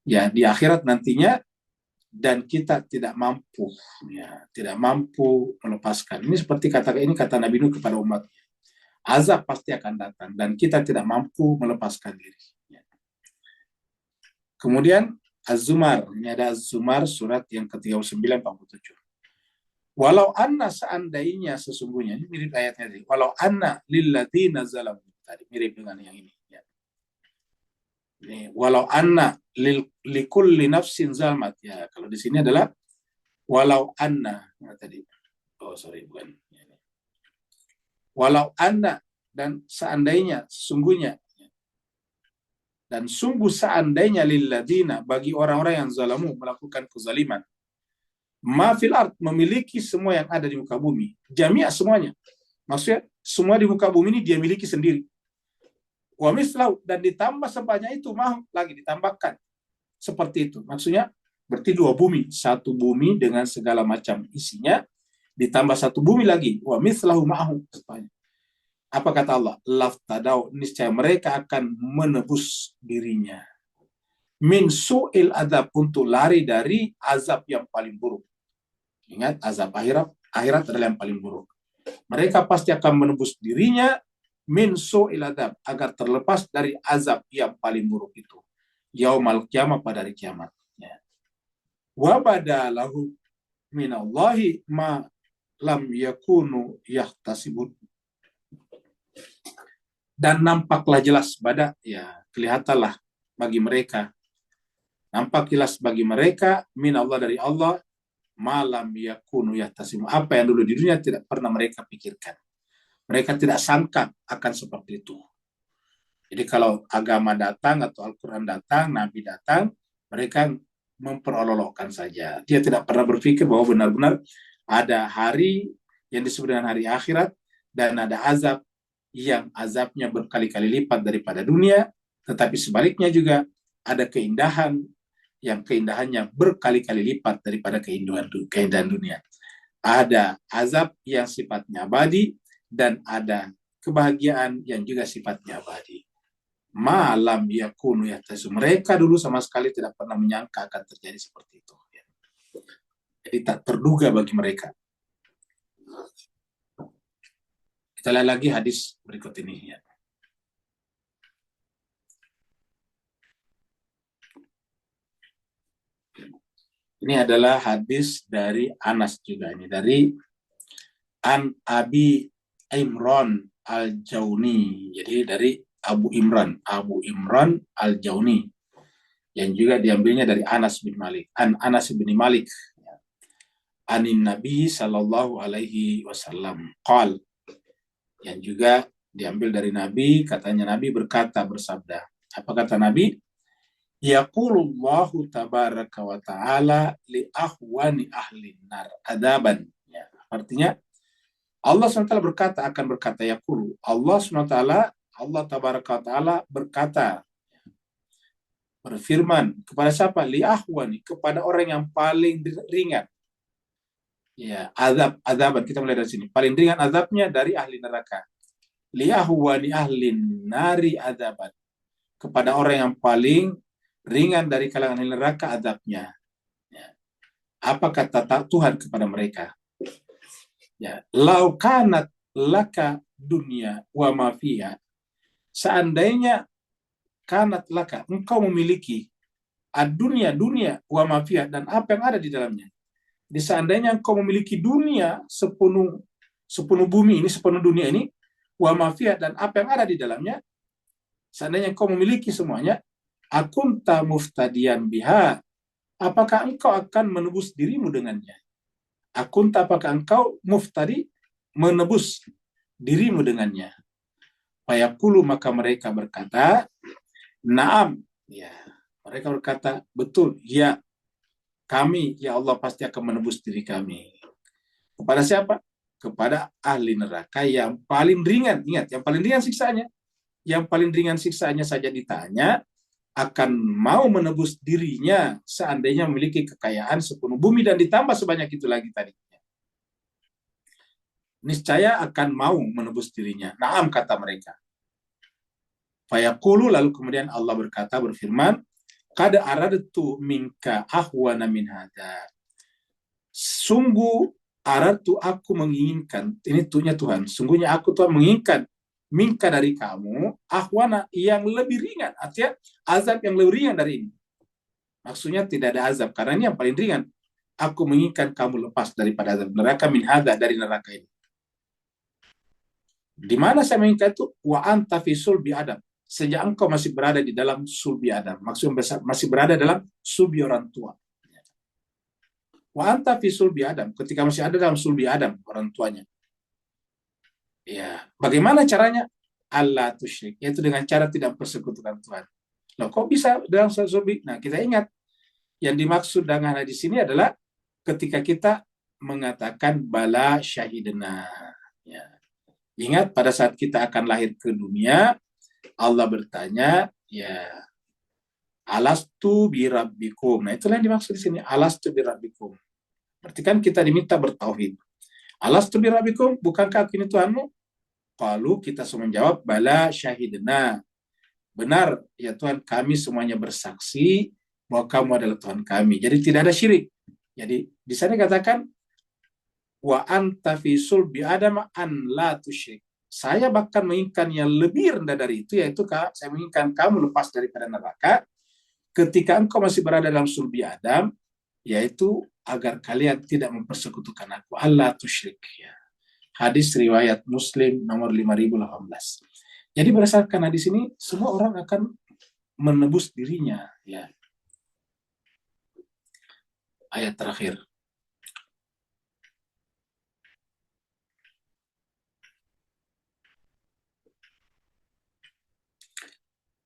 Speaker 1: ya di akhirat nantinya, dan kita tidak mampu ya, tidak mampu melepaskan. Ini seperti kata Nabi Nuh kepada umat. Azab pasti akan datang dan kita tidak mampu melepaskan diri. Ya. Kemudian Az-Zumar, ini ada Az-Zumar surat yang ke-39 47. Walau anna, seandainya, sesungguhnya, ini mirip ayatnya tadi. Walau anna lilladzina zalamu, tadi mirip dengan yang ini. Ya. Ini, walau anna likulli nafsin zalmat. Ya, kalau di sini adalah walau anna. Nah, tadi. Oh, sorry, bukan. Walau anna, dan seandainya, sesungguhnya, dan sungguh seandainya lilladzina, bagi orang-orang yang zalamu, melakukan kezaliman, ma fil ard, memiliki semua yang ada di muka bumi, jami'a, semuanya, maksudnya semua di muka bumi ini dia miliki sendiri, wa mislau, dan ditambah sebanyak itu, mau lagi ditambahkan seperti itu, maksudnya berarti dua bumi, satu bumi dengan segala macam isinya, ditambah satu bumi lagi, wa mislahu ma'ahu, apa kata Allah? Laftadau, niscaya mereka akan menebus dirinya. Min su'il adab, untuk lari dari azab yang paling buruk. Ingat, azab akhirat adalah yang paling buruk. Mereka pasti akan menebus dirinya min su'il adab, agar terlepas dari azab yang paling buruk itu. Yaumal qiyamah, pada hari kiamat. Wa badalahu minallahi ma lam yakunu yahtasibun. Dan nampaklah jelas ya, kelihatanlah bagi mereka, nampak jelas bagi mereka min Allah, dari Allah, malam yakunu yahtasimu, apa yang dulu di dunia tidak pernah mereka pikirkan, mereka tidak sangka akan seperti itu. Jadi kalau agama datang atau Al-Quran datang, Nabi datang, mereka memperolok-olokkan saja. Dia tidak pernah berpikir bahwa benar-benar ada hari yang disebut dengan hari akhirat, dan ada azab yang azabnya berkali-kali lipat daripada dunia, tetapi sebaliknya juga ada keindahan yang keindahannya berkali-kali lipat daripada keindahan dunia. Ada azab yang sifatnya abadi, dan ada kebahagiaan yang juga sifatnya abadi. Malam yakunu yahtasu, mereka dulu sama sekali tidak pernah menyangka akan terjadi seperti itu. Jadi tak terduga bagi mereka. Kita lihat lagi hadis berikut ini ya. Ini adalah hadis dari Anas juga, ini dari An Abi Imran Al-Jauni. Jadi dari Abu Imran Al-Jauni, yang juga diambilnya dari Anas bin Malik. Anas bin Malik. Anin Nabi sallallahu alaihi wasallam qal, Yang juga diambil dari Nabi, katanya Nabi bersabda. Apa kata Nabi? Yaqulullahu tabaraka wa ta'ala li ahwani ahlin nar adaban. Ya, artinya Allah SWT akan berkata, yaqulu. Allah SWT, Allah tabaraka wa ta'ala berkata, berfirman kepada siapa? Li ahwani, kepada orang yang paling ringan. Ya, azaban, kita mulai dari sini. Paling ringan azabnya dari ahli neraka. Li ahwani ahlin nari azaban. Kepada orang yang paling ringan dari kalangan ahli neraka azabnya. Ya. Apa kata Tuhan kepada mereka? Ya, lau kanat laka dunia wa ma fiha. Seandainya kanat laka, engkau memiliki dunia wa ma fiha, dan apa yang ada di dalamnya. Di seandainya engkau memiliki dunia sepenuh bumi ini, sepenuh dunia ini, wa ma fiha, dan apa yang ada di dalamnya, seandainya engkau memiliki semuanya, akunta muftadiyan biha, apakah engkau akan menebus dirimu dengannya? Akunta, apakah engkau muftadi, menebus dirimu dengannya? Fayaqulu, maka mereka berkata, naam, ya, mereka berkata, betul, ya, kami, ya Allah, pasti akan menebus diri kami. Kepada siapa? Kepada ahli neraka yang paling ringan. Ingat, yang paling ringan siksaannya. Yang paling ringan siksaannya saja ditanya, akan mau menebus dirinya seandainya memiliki kekayaan sepenuh bumi dan ditambah sebanyak itu lagi tadi. Niscaya akan mau menebus dirinya. Naam, kata mereka. Fayaqulu, lalu kemudian Allah berkata, berfirman, qad aradtu minka ahwana min hadza. Sungguh aradtu, aku menginginkan, ini tuhnya Tuhan, sungguhnya aku Tuhan menginginkan minka dari kamu, ahwana, yang lebih ringan. Artinya azab yang lebih ringan dari ini. Maksudnya tidak ada azab, karena ini yang paling ringan. Aku menginginkan kamu lepas daripada azab neraka, min hadza, dari neraka ini. Di mana saya menginginkan itu? Wa anta fi sulbi Adam. Sejak engkau masih berada di dalam sulbi Adam. Maksudnya masih berada dalam sulbi orang tua. Wa anta fi sulbi Adam. Ketika masih ada dalam sulbi Adam, orang tuanya. Ya, bagaimana caranya? Allah tusyrik, yaitu dengan cara tidak mempersekutukan Tuhan. Loh, kok bisa dalam sulbi? Nah, kita ingat yang dimaksud dengan di sini adalah ketika kita mengatakan bala syahidna. Ya. Ingat pada saat kita akan lahir ke dunia, Allah bertanya, ya, alastu birabbikum. Nah, itulah yang dimaksud di sini, alastu birabbikum. Berarti kan kita diminta bertauhid. Alastu birabbikum, bukankah aku ini Tuhanmu? Qalu, kita semua menjawab, bala syahidna. Benar, ya Tuhan, kami semuanya bersaksi bahwa kamu adalah Tuhan kami. Jadi tidak ada syirik. Jadi di sana katakan, wa anta fi sulbi Adam an la tusyrik. Saya bahkan menginginkan yang lebih rendah dari itu, yaitu saya menginginkan kamu lepas daripada neraka ketika engkau masih berada dalam sulbi Adam, yaitu agar kalian tidak mempersekutukan aku. Allah tusyrik. Ya. Hadis riwayat Muslim nomor 5018. Jadi berdasarkan hadis ini, semua orang akan menebus dirinya. Ya. Ayat terakhir.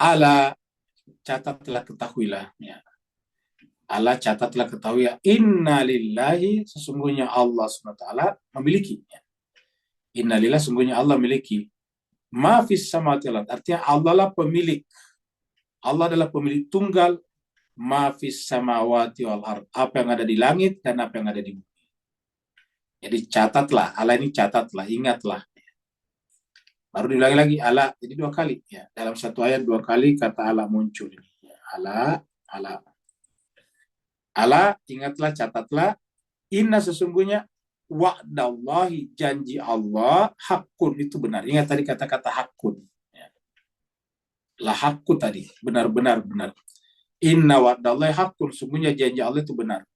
Speaker 1: Ala, catatlah, ketahuilah. Ya. Ala, catatlah, ketahui ya. Inna lillahi, sesungguhnya Allah SWT memiliki. Ya. Inna lillahi, sesungguhnya Allah memiliki. Ma fis samawati wal ardh, artinya Allah lah pemilik. Allah adalah pemilik tunggal. Ma fis samawati wal ardh, apa yang ada di langit dan apa yang ada di bumi. Jadi catatlah, Allah ini catatlah, ingatlah. Baru diulangi lagi Allah, jadi 2 kali. Ya. Dalam satu ayat 2 kali kata Allah muncul. Ya. Allah, ingatlah, catatlah. Inna, sesungguhnya, wa'dallahi, janji Allah, hakun, itu benar. Ingat tadi kata-kata hakun. Ya. Lah hakun tadi, benar-benar benar. Inna wa'dallahi hakun, sesungguhnya janji Allah itu benar.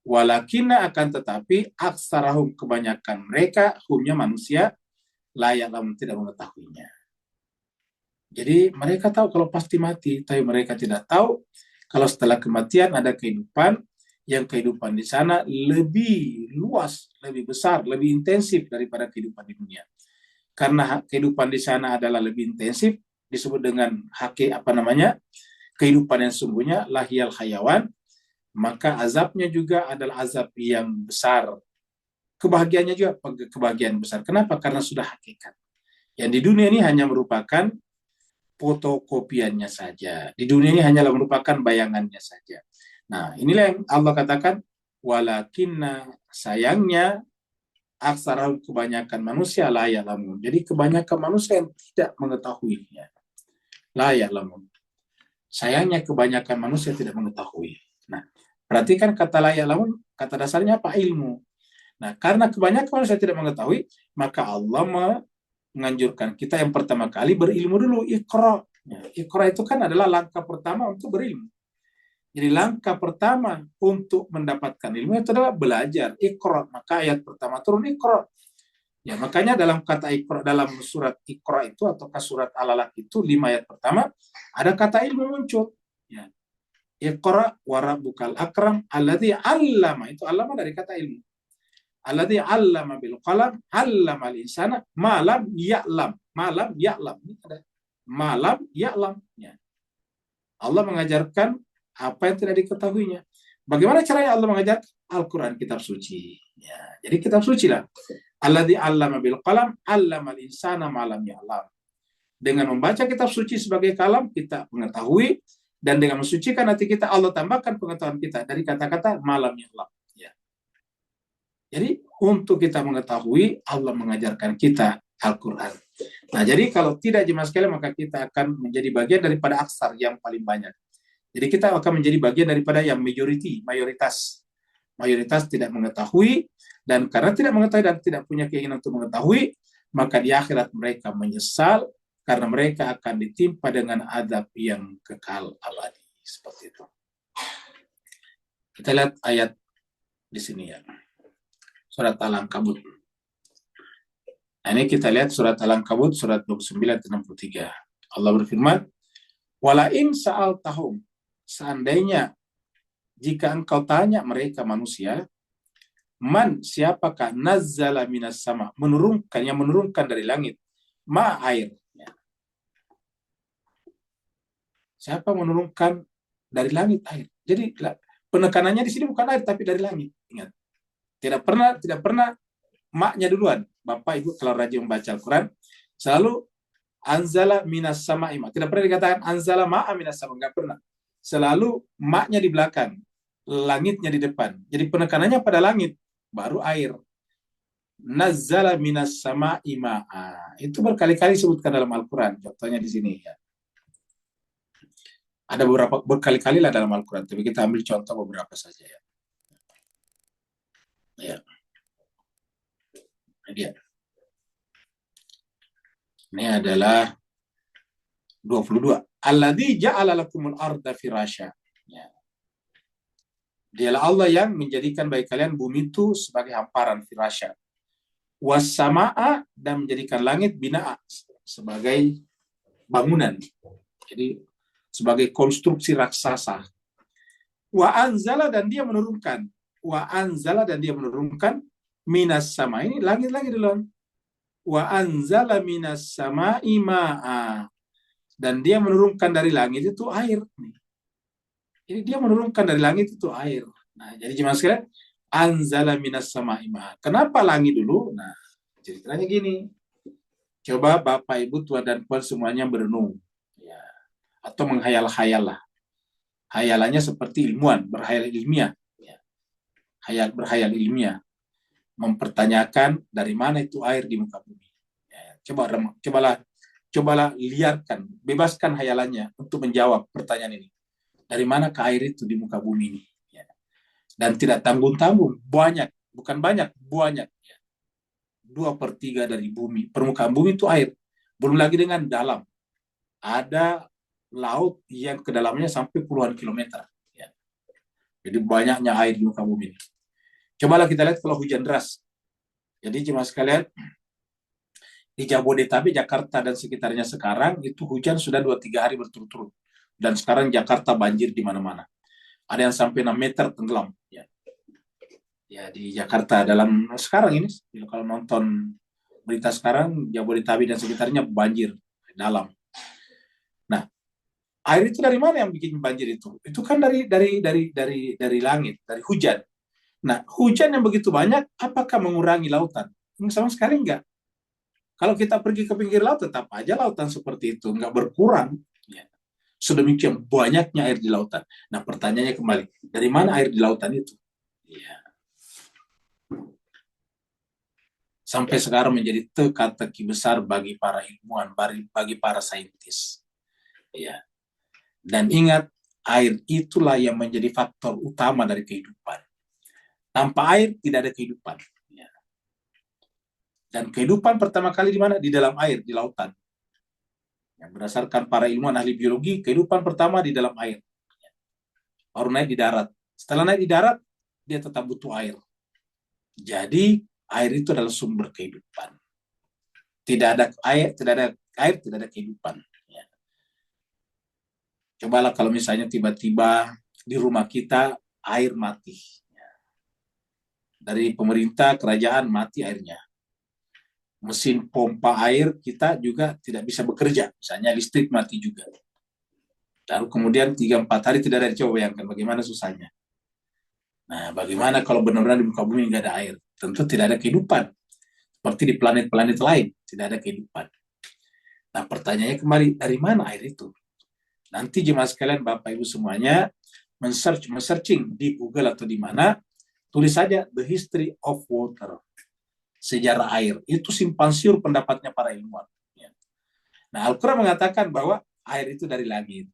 Speaker 1: Walakinna, akan tetapi, aksarahum, kebanyakan mereka, humnya manusia, layak tidak mengetahuinya. Jadi mereka tahu kalau pasti mati, tapi mereka tidak tahu kalau setelah kematian ada kehidupan, yang kehidupan di sana lebih luas, lebih besar, lebih intensif daripada kehidupan di dunia. karena kehidupan di sana adalah lebih intensif, disebut dengan kehidupan yang sungguhnya, lahiyal hayawan, maka azabnya juga adalah azab yang besar. Kebahagiaannya juga kebahagiaan besar. Kenapa? Karena sudah hakikat. Yang di dunia ini hanya merupakan fotokopiannya saja. Di dunia ini hanyalah merupakan bayangannya saja. Nah, inilah yang Allah katakan, walakinna, sayangnya, aksarahum, kebanyakan manusia la ya'lamun. Jadi kebanyakan manusia yang tidak mengetahuinya. La ya'lamun. Sayangnya kebanyakan manusia tidak mengetahui. Nah, perhatikan kata la ya'lamun, kata dasarnya apa? Ilmu. Nah, karena kebanyakan manusia tidak mengetahui, maka Allah menganjurkan kita yang pertama kali berilmu dulu, Iqra. Iqra itu kan adalah langkah pertama untuk berilmu. Jadi langkah pertama untuk mendapatkan ilmu itu adalah belajar, Iqra. Maka ayat pertama turun Iqra. Ya, makanya dalam kata Iqra, dalam surat Iqra itu atau surat Al-Alaq itu 5 ayat pertama ada kata ilmu muncul. Ya. Iqra wa rabbukal akram alladzi 'allama, itu 'allama dari kata ilmu. Alladzi 'allama bil qalam 'allamal insana ma lam ya'lam. Malam ya'lam. Malam ya'lam. Ya. Allah mengajarkan apa yang tidak diketahuinya. Bagaimana caranya Allah mengajar? Al-Quran, kitab suci. Ya, jadi kitab suci lah. Alladzi 'allama bil qalam 'allamal insana ma lam ya'lam. Dengan membaca kitab suci sebagai kalam, kita mengetahui, dan dengan mensucikan hati kita, Allah tambahkan pengetahuan kita dari kata-kata malam ya'lam. Ya. Jadi untuk kita mengetahui, Allah mengajarkan kita Al-Quran. Nah, jadi kalau tidak jemaah sekalian, maka kita akan menjadi bagian daripada aksar yang paling banyak. Jadi kita akan menjadi bagian daripada yang mayoritas. Mayoritas tidak mengetahui, dan karena tidak mengetahui dan tidak punya keinginan untuk mengetahui, maka di akhirat mereka menyesal, karena mereka akan ditimpa dengan azab yang kekal abadi. Seperti itu. Kita lihat ayat di sini ya. Surat Al-Ankabut. Nah, ini kita lihat surat Al-Ankabut, surat 29 dan 63. Allah berfirman, wala in sa'altahum, seandainya jika engkau tanya mereka manusia, man, siapakah nazzala minas sama, menurunkan dari langit, ma, air. Ya. Siapa menurunkan dari langit air? Jadi penekanannya di sini bukan air tapi dari langit. Ingat. Tidak pernah maknya duluan. Bapak Ibu kalau rajin membaca Al-Quran, selalu anzala minas sama ima. Tidak pernah dikatakan anzala ma'a minas sama, enggak pernah. Selalu maknya di belakang, langitnya di depan. Jadi penekanannya pada langit, baru air. Nazzala minas sama ima'a. Itu berkali-kali disebutkan dalam Al-Quran. Contohnya di sini ya. Ada beberapa, berkali-kali lah dalam Al-Quran. Tapi kita ambil contoh beberapa saja ya. Ya. Dia. Ini adalah 22. Alladzi ja'ala lakumul arda firasya. Ya. Dialah Allah yang menjadikan bagi kalian bumi itu sebagai hamparan, firasya. Was-sama'a, dan menjadikan langit bina'a, sebagai bangunan. Jadi sebagai konstruksi raksasa. Wa anzala, dan dia menurunkan. Wa anzala, dan dia menurunkan minas sama, ini langit lagi dulu. Wa anzala minas sama'i ma'a, dan dia menurunkan dari langit itu air. Jadi dia menurunkan dari langit itu air. Nah, jadi jemaah sekalian, anzala minas sama'i ma'a. Kenapa langit dulu? Nah, ceritanya gini. Coba Bapak Ibu Tuan dan Puan semuanya berenung, ya, atau menghayal-hayal lah. Hayalannya seperti ilmuwan, berhayal ilmiah, ya. Berhayal ilmiah. Mempertanyakan dari mana itu air di muka bumi. Ya, cobalah liarkan, bebaskan hayalannya untuk menjawab pertanyaan ini. Dari mana ke air itu di muka bumi ini? Ya. Dan tidak tanggung-tanggung, banyak, bukan banyak, banyak. Ya. 2/3 dari bumi, permukaan bumi itu air. Belum lagi dengan dalam. Ada laut yang kedalamannya sampai puluhan kilometer. Ya. Jadi banyaknya air di muka bumi ini. Cobalah kita lihat kalau hujan deras. Jadi jemaah sekalian, di Jabodetabek, Jakarta dan sekitarnya sekarang itu hujan sudah 2-3 hari berturut-turut. Dan sekarang Jakarta banjir di mana-mana. Ada yang sampai 6 meter tenggelam. Ya, di Jakarta dalam sekarang ini, kalau nonton berita sekarang Jabodetabek dan sekitarnya banjir dalam. Nah, air itu dari mana yang bikin banjir itu? Itu kan dari langit, dari hujan. Nah, hujan yang begitu banyak, apakah mengurangi lautan? Sama sekali enggak. Kalau kita pergi ke pinggir laut, tetap aja lautan seperti itu, enggak berkurang. Ya. Sedemikian banyaknya air di lautan. Nah, pertanyaannya kembali, dari mana air di lautan itu? Ya. Sampai sekarang menjadi teka-teki besar bagi para ilmuwan, bagi para saintis. Ya. Dan ingat, air itulah yang menjadi faktor utama dari kehidupan. Tanpa air tidak ada kehidupan. Ya. Dan kehidupan pertama kali di mana? Di dalam air, di lautan. Ya, berdasarkan para ilmuwan ahli biologi, kehidupan pertama di dalam air. Ya. Baru naik di darat. Setelah naik di darat, dia tetap butuh air. Jadi air itu adalah sumber kehidupan. Tidak ada air, tidak ada kehidupan. Ya. Cobalah kalau misalnya tiba-tiba di rumah kita air mati. Ya. Dari pemerintah, kerajaan mati airnya. Mesin pompa air kita juga tidak bisa bekerja. Misalnya listrik mati juga. Lalu kemudian 3-4 hari tidak ada, coba bayangkan bagaimana susahnya. Nah, bagaimana kalau benar-benar di muka bumi nggak ada air? Tentu tidak ada kehidupan. Seperti di planet-planet lain, tidak ada kehidupan. Nah, pertanyaannya kembali, dari mana air itu? Nanti jemaah sekalian, Bapak Ibu semuanya, men-searching di Google atau di mana, tulis saja The History of Water. Sejarah air. Itu simpang siur pendapatnya para ilmuwan. Nah, Al-Quran mengatakan bahwa air itu dari langit.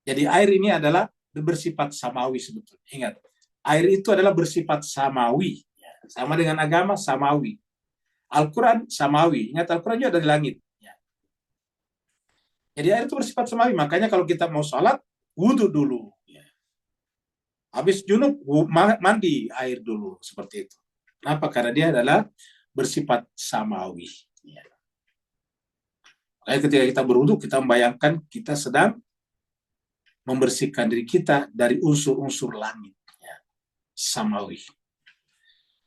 Speaker 1: Jadi air ini adalah bersifat samawi sebetulnya. Ingat, air itu adalah bersifat samawi. Sama dengan agama, samawi. Al-Quran, samawi. Ingat, Al-Quran juga dari langit. Jadi air itu bersifat samawi. Makanya kalau kita mau sholat, wudhu dulu. Habis junub, mandi air dulu. Seperti itu. Kenapa? Karena dia adalah bersifat samawi. Makanya ketika kita berwudhu, kita membayangkan kita sedang membersihkan diri kita dari unsur-unsur langit. Samawi.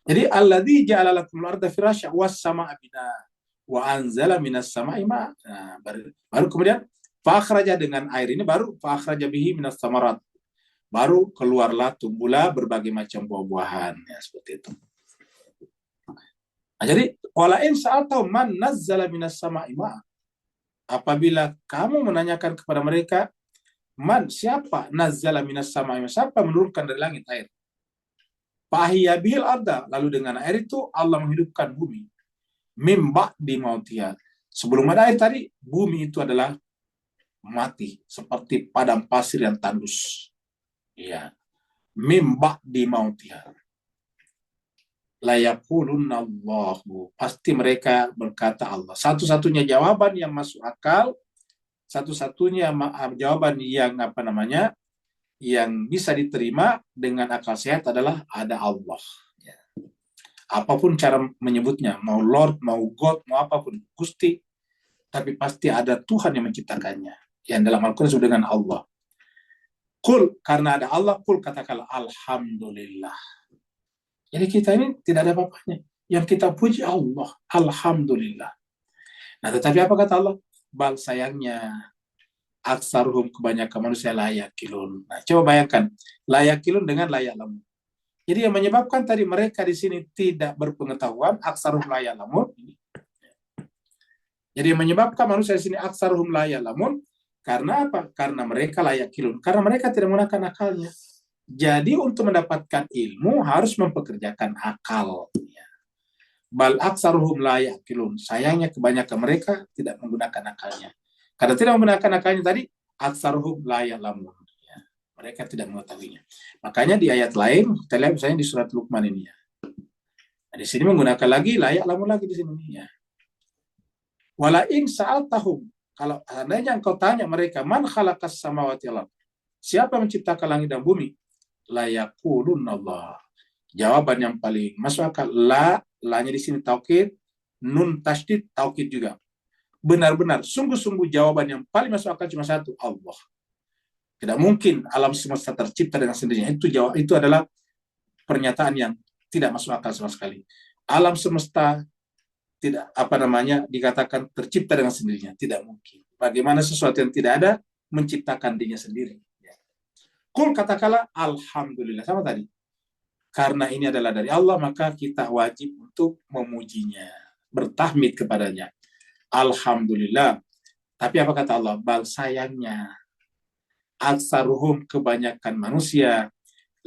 Speaker 1: Jadi alladzi ja'ala lakumul arda firasya was samaa'a binaa wa anzala minas samaa'i ma'. Nah, baru kemudian fa akhraja dengan air ini baru fa akhraja bihi minas samarat. Baru keluarlah tumbuhlah berbagai macam buah-buahan ya seperti itu. Nah, jadi wala in sa'altahum man nazzala minas samaa'i ma'. Apabila kamu menanyakan kepada mereka man siapa nazzala minas samaa'i ma', siapa menurunkan dari langit air? Fahiyya bihil arda, lalu dengan air itu Allah menghidupkan bumi. Mimba di mautiha. Sebelum ada air tadi, bumi itu adalah mati seperti padang pasir yang tandus. Ya. Mimba di mautiha. La yaqulunna Allahu. Pasti mereka berkata Allah. Satu-satunya jawaban yang masuk akal, satu-satunya jawaban yang yang bisa diterima dengan akal sehat adalah ada Allah. Ya. Apapun cara menyebutnya, mau Lord, mau God, mau apapun, Gusti, tapi pasti ada Tuhan yang menciptakannya. Yang dalam Al-Quran disebut dengan Allah. Kul, karena ada Allah, kul katakanlah Alhamdulillah. Jadi kita ini tidak ada apa-apanya. Yang kita puji Allah, Alhamdulillah. Nah, tetapi apa kata Allah? Bal sayangnya, aksaruhum kebanyakan manusia layak kilun. Nah, coba bayangkan layak kilun dengan layak lamun. Jadi yang menyebabkan tadi mereka di sini tidak berpengetahuan, aksaruhum layak lamun. Jadi yang menyebabkan manusia di sini aksaruhum layak lamun karena apa? Karena mereka layak kilun. Karena mereka tidak menggunakan akalnya. Jadi untuk mendapatkan ilmu harus mempekerjakan akal. Bal aksaruhum layak kilun. Sayangnya kebanyakan mereka tidak menggunakan akalnya. Karena tidak menggunakan akalnya tadi, aksaruhum la ya'lamun. Ya, mereka tidak mengetahuinya. Makanya di ayat lain, kita lihat misalnya di surat Luqman ini ya. Nah, di sini menggunakan lagi la ya'lamun lagi di sini ya. Wala in sa'altahum, kalau andainya engkau tanya mereka, man khalaqas samawati wal ardh? Siapa menciptakan langit dan bumi? La yaqulunna Allah. Jawaban yang paling masuk akal, la-nya di sini taukid, nun tasydid taukid juga. Benar-benar, sungguh-sungguh jawaban yang paling masuk akal cuma satu, Allah. Tidak mungkin alam semesta tercipta dengan sendirinya. Itu adalah pernyataan yang tidak masuk akal sama sekali. Alam semesta tidak dikatakan tercipta dengan sendirinya, tidak mungkin. Bagaimana sesuatu yang tidak ada menciptakan dirinya sendiri? Ya. Kul, katakanlah alhamdulillah, sama tadi. Karena ini adalah dari Allah, maka kita wajib untuk memujinya, bertahmid kepadanya. Alhamdulillah. Tapi apa kata Allah? Bal, sayangnya, aksaruhum, kebanyakan manusia,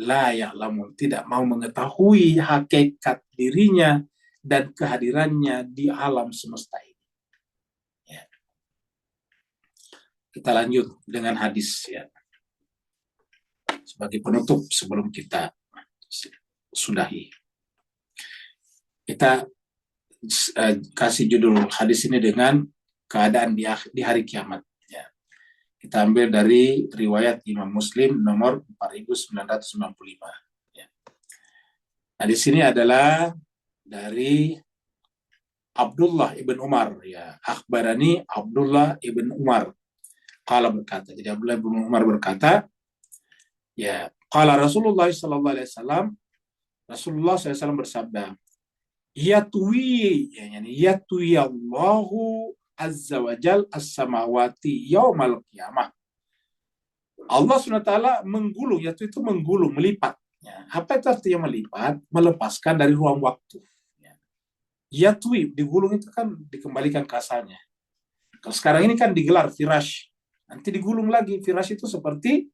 Speaker 1: la ya'lamun, tidak mau mengetahui hakikat dirinya dan kehadirannya di alam semesta ini. Ya. Kita lanjut dengan hadis ya. Sebagai penutup sebelum kita sudahi. Kita kasih judul hadis ini dengan keadaan di hari kiamat. Ya. Kita ambil dari riwayat Imam Muslim nomor 4995. Ya. Nah, di sini adalah dari Abdullah ibn Umar, ya, akhbarani Abdullah ibn Umar, qala berkata. Jadi Abdullah ibn Umar berkata, ya, qala Rasulullah sallallahu alaihi wasallam, Rasulullah SAW bersabda, yatwi Allahu azza wa jal as-samawati yaumal qiyamah. Allah SWT menggulung, yaitu itu menggulung, melipat. Ya. Apa itu artinya melipat? Melepaskan dari ruang waktu. Yatwi, digulung itu kan dikembalikan ke asalnya. Kalau sekarang ini kan digelar firash, nanti digulung lagi. Firash itu seperti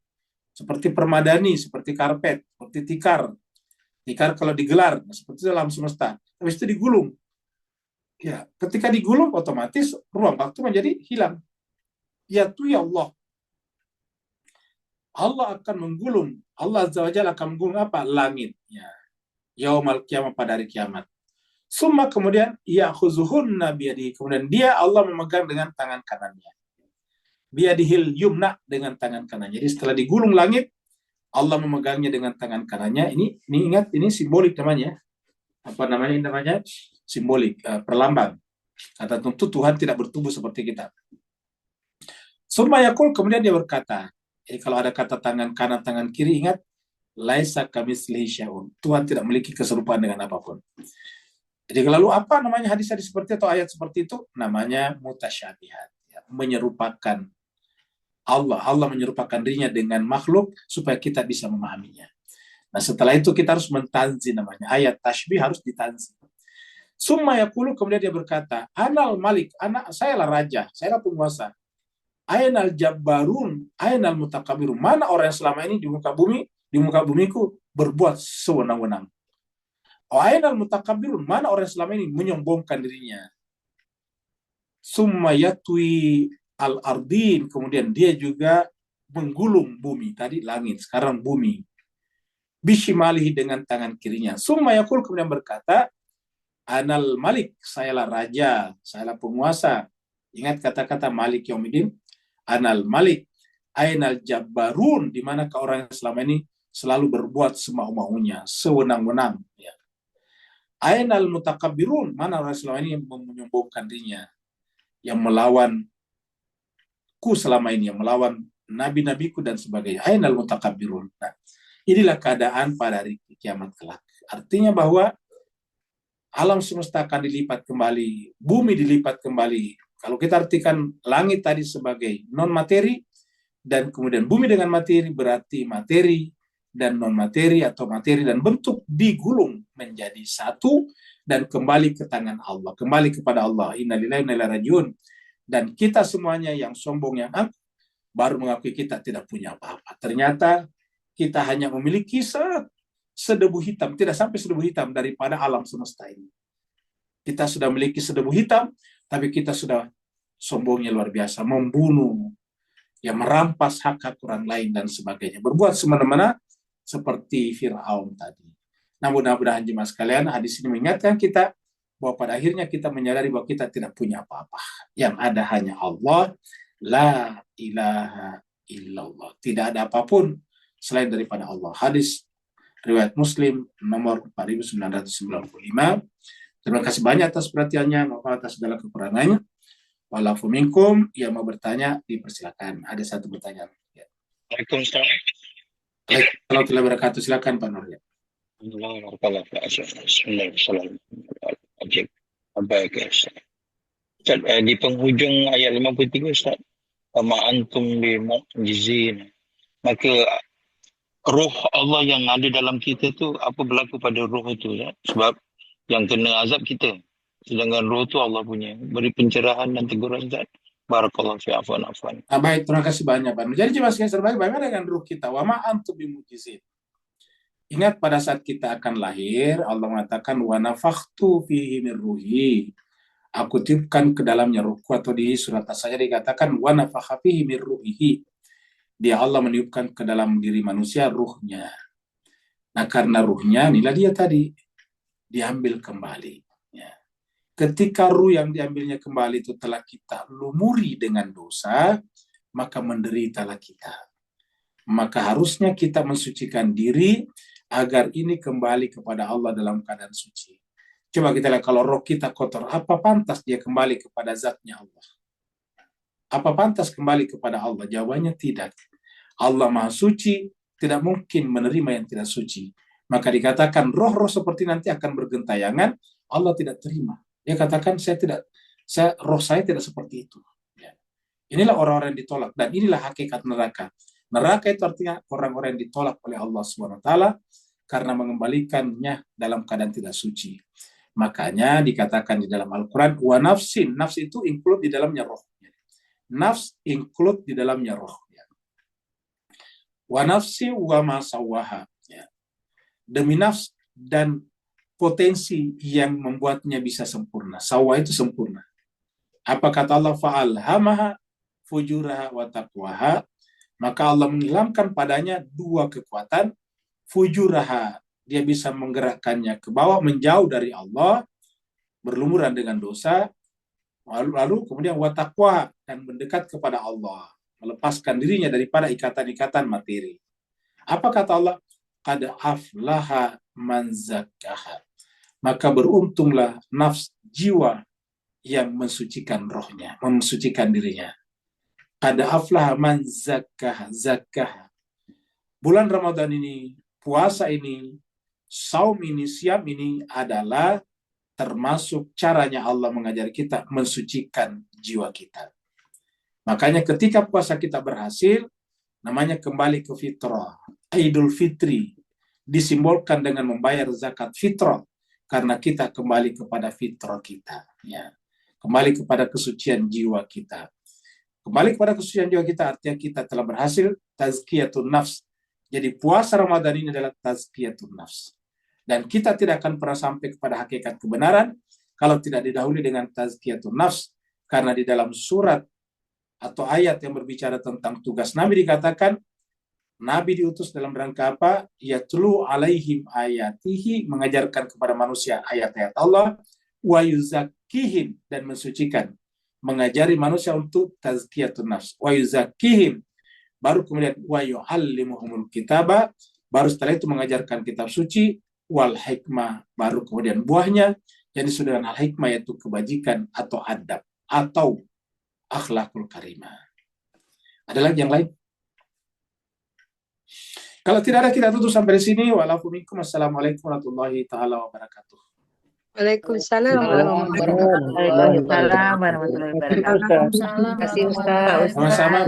Speaker 1: permadani, seperti karpet, seperti tikar. Tikar kalau digelar, seperti dalam semesta. Habis itu digulung. Ya, ketika digulung otomatis ruang waktu menjadi hilang. Yatwi Allah. Allah akan menggulung. Allah Azza wa Jalla akan menggulung apa? Langit. Ya. Yaumal qiyamah, pada hari kiamat. Summa, kemudian ya'khuzuhunna biyadihi, kemudian dia Allah memegang dengan tangan kanannya. Biyadihil yumna, dengan tangan kanannya. Jadi setelah digulung langit, Allah memegangnya dengan tangan kanannya. Ini ingat, ini simbolik namanya. Apa namanya? Simbolik, perlambang. Kata tentu Tuhan tidak bertubuh seperti kita. Summa yaqul, kemudian dia berkata. Jadi kalau ada kata tangan kanan, tangan kiri, ingat, laisa kamitslihi syai'un. Tuhan tidak memiliki keserupaan dengan apapun. Jadi lalu apa namanya hadis-hadis seperti itu atau ayat seperti itu? Namanya mutasyabihat, ya, menyerupakan Allah. Allah menyerupakan dirinya dengan makhluk supaya kita bisa memahaminya. Nah, setelah itu kita harus mentanzi, namanya ayat tasbih harus ditanzi. Summa yaqulu, kemudian dia berkata, anal malik, saya lah raja, saya lah penguasa. Ainal jabbarun, ainal mutakabirun. Mana orang yang selama ini di muka bumiku berbuat sewenang-wenang. Ainal mutakabirun, mana orang yang selama ini menyombongkan dirinya. Summa yatwi al-ardin, kemudian dia juga menggulung bumi. Tadi langit, sekarang bumi. Bishimalihi, dengan tangan kirinya. Summa yaqul, kemudian berkata, anal malik, sayalah raja, sayalah penguasa. Ingat kata-kata malik yaumiddin. Anal malik, ainal jabbarun, di manakah orang yang selama ini selalu berbuat semau-maunya, sewenang-wenang. Ya. Ainal mutakabirun, mana orang selama ini menyombongkan dirinya, yang melawan ku selama ini, yang melawan nabi-nabiku dan sebagainya. Ainal mutakabirun. Nah, inilah keadaan pada hari kiamat kelak. Artinya bahwa alam semesta akan dilipat kembali, bumi dilipat kembali. Kalau kita artikan langit tadi sebagai non-materi, dan kemudian bumi dengan materi, berarti materi dan non-materi atau materi dan bentuk digulung menjadi satu dan kembali ke tangan Allah, kembali kepada Allah. Innalillahi wa inna ilaihi raji'un. Dan kita semuanya yang sombong, yang angkuh, baru mengakui kita tidak punya apa-apa. Ternyata kita hanya memiliki sedebu hitam, tidak sampai sedebu hitam daripada alam semesta ini. Kita sudah memiliki sedebu hitam, tapi kita sudah sombongnya luar biasa, membunuh, yang merampas hak-hak orang lain dan sebagainya, berbuat semena-mena seperti Fir'aun tadi. Nah, mudah-mudahan jemaah sekalian, hadis ini mengingatkan kita bahwa pada akhirnya kita menyadari bahwa kita tidak punya apa-apa. Yang ada hanya Allah, la ilaha illallah. Tidak ada apapun selain daripada Allah. Hadis riwayat Muslim nomor 4995. Terima kasih banyak atas perhatiannya, maaf atas segala kekurangannya. Walafu minkum, yang mau bertanya dipersilakan. Ada satu pertanyaan. Ya.
Speaker 5: Waalaikumsalam.
Speaker 1: Waalaikumsalam warahmatullahi wabarakatuh. Silakan Pak Nur. Ya.
Speaker 5: Bismillahirrahmanirrahim. Baik, Ustaz. Ustaz, di penghujung ayat 53, Ustaz, ma antum bi mu'jizin. Maka roh Allah yang ada dalam kita tu, apa berlaku pada roh itu, Ustaz? Sebab yang kena azab kita. Sedangkan roh tu Allah punya. Beri pencerahan dan teguran, Ustaz. Barakallahu fi afwan.
Speaker 1: Baik, terima kasih banyak, Pak. Jadi jemaah sekalian terbaik, bagaimana dengan ruh kita? Wa ma antum bimujizin. Ingat pada saat kita akan lahir, Allah mengatakan wa nafakhtu fihi min ruhi. Aku tiupkan ke dalamnya ruhku, atau di surat As-Sajdah dikatakan wa nafakha fihi min ruhihi. Dia Allah meniupkan ke dalam diri manusia ruhnya. Nah, karena ruhnya, inilah dia tadi diambil kembali. Ya. Ketika ruh yang diambilnya kembali itu telah kita lumuri dengan dosa, maka menderitalah kita. Maka harusnya kita mensucikan diri agar ini kembali kepada Allah dalam keadaan suci. Coba kita lihat, kalau roh kita kotor, apa pantas dia kembali kepada zatnya Allah? Apa pantas kembali kepada Allah? Jawabannya tidak. Allah Maha Suci, tidak mungkin menerima yang tidak suci. Maka dikatakan roh-roh seperti nanti akan bergentayangan, Allah tidak terima. Dia katakan roh saya tidak seperti itu. Ya. Inilah orang-orang yang ditolak, dan inilah hakikat neraka. Neraka itu artinya orang-orang yang ditolak oleh Allah SWT karena mengembalikannya dalam keadaan tidak suci. Makanya dikatakan di dalam Al-Quran, wa nafsin, nafs itu include di dalamnya roh. Nafs include di dalamnya roh. Wa nafsi wa ma sawaha. Demi nafs dan potensi yang membuatnya bisa sempurna. Sawa itu sempurna. Apa kata Allah? Fa'alhamaha fujuraha wa taqwaha. Maka Allah mengilhamkan padanya dua kekuatan. Fujuraha, dia bisa menggerakkannya ke bawah, menjauh dari Allah, berlumuran dengan dosa, lalu kemudian wa taqwa, dan mendekat kepada Allah, melepaskan dirinya daripada ikatan-ikatan materi. Apa kata Allah? Qad aflaha man zakkaha. Maka beruntunglah nafs, jiwa yang mensucikan rohnya, mensucikan dirinya. Qad aflaha man zakkaha. Bulan Ramadan ini, puasa ini, saum ini, siam ini adalah termasuk caranya Allah mengajar kita mensucikan jiwa kita. Makanya ketika puasa kita berhasil, namanya kembali ke fitrah. Idul Fitri disimbolkan dengan membayar zakat fitrah, karena kita kembali kepada fitrah kita. Ya. Kembali kepada kesucian jiwa kita. Kembali kepada kesucian jiwa kita artinya kita telah berhasil tazkiyatun nafs. Jadi puasa Ramadan ini adalah tazkiyatun nafs. Dan kita tidak akan pernah sampai kepada hakikat kebenaran kalau tidak didahului dengan tazkiyatun nafs. Karena di dalam surat atau ayat yang berbicara tentang tugas Nabi dikatakan, Nabi diutus dalam rangka apa? Yatlu alaihim ayatihi, mengajarkan kepada manusia ayat-ayat Allah, wa yuzakkihim, dan mensucikan. Mengajari manusia untuk tazkiyatun nafs. Wa yuzakkihim, baru kemudian wa yu'allimuhumul kitaba, baru setelah itu mengajarkan kitab suci, wal hikmah, baru kemudian buahnya, yang disebut dengan al-hikmah, yaitu kebajikan atau adab, atau akhlakul karimah. Ada lagi yang lain? Kalau tidak ada, kita tutup sampai di sini. Wassalamualaikum warahmatullahi taala wabarakatuh.
Speaker 2: Waalaikumsalam warahmatullahi wabarakatuh.
Speaker 3: Waalaikumsalam warahmatullahi wabarakatuh.
Speaker 2: Terima kasih Ustaz.
Speaker 1: Sama-sama.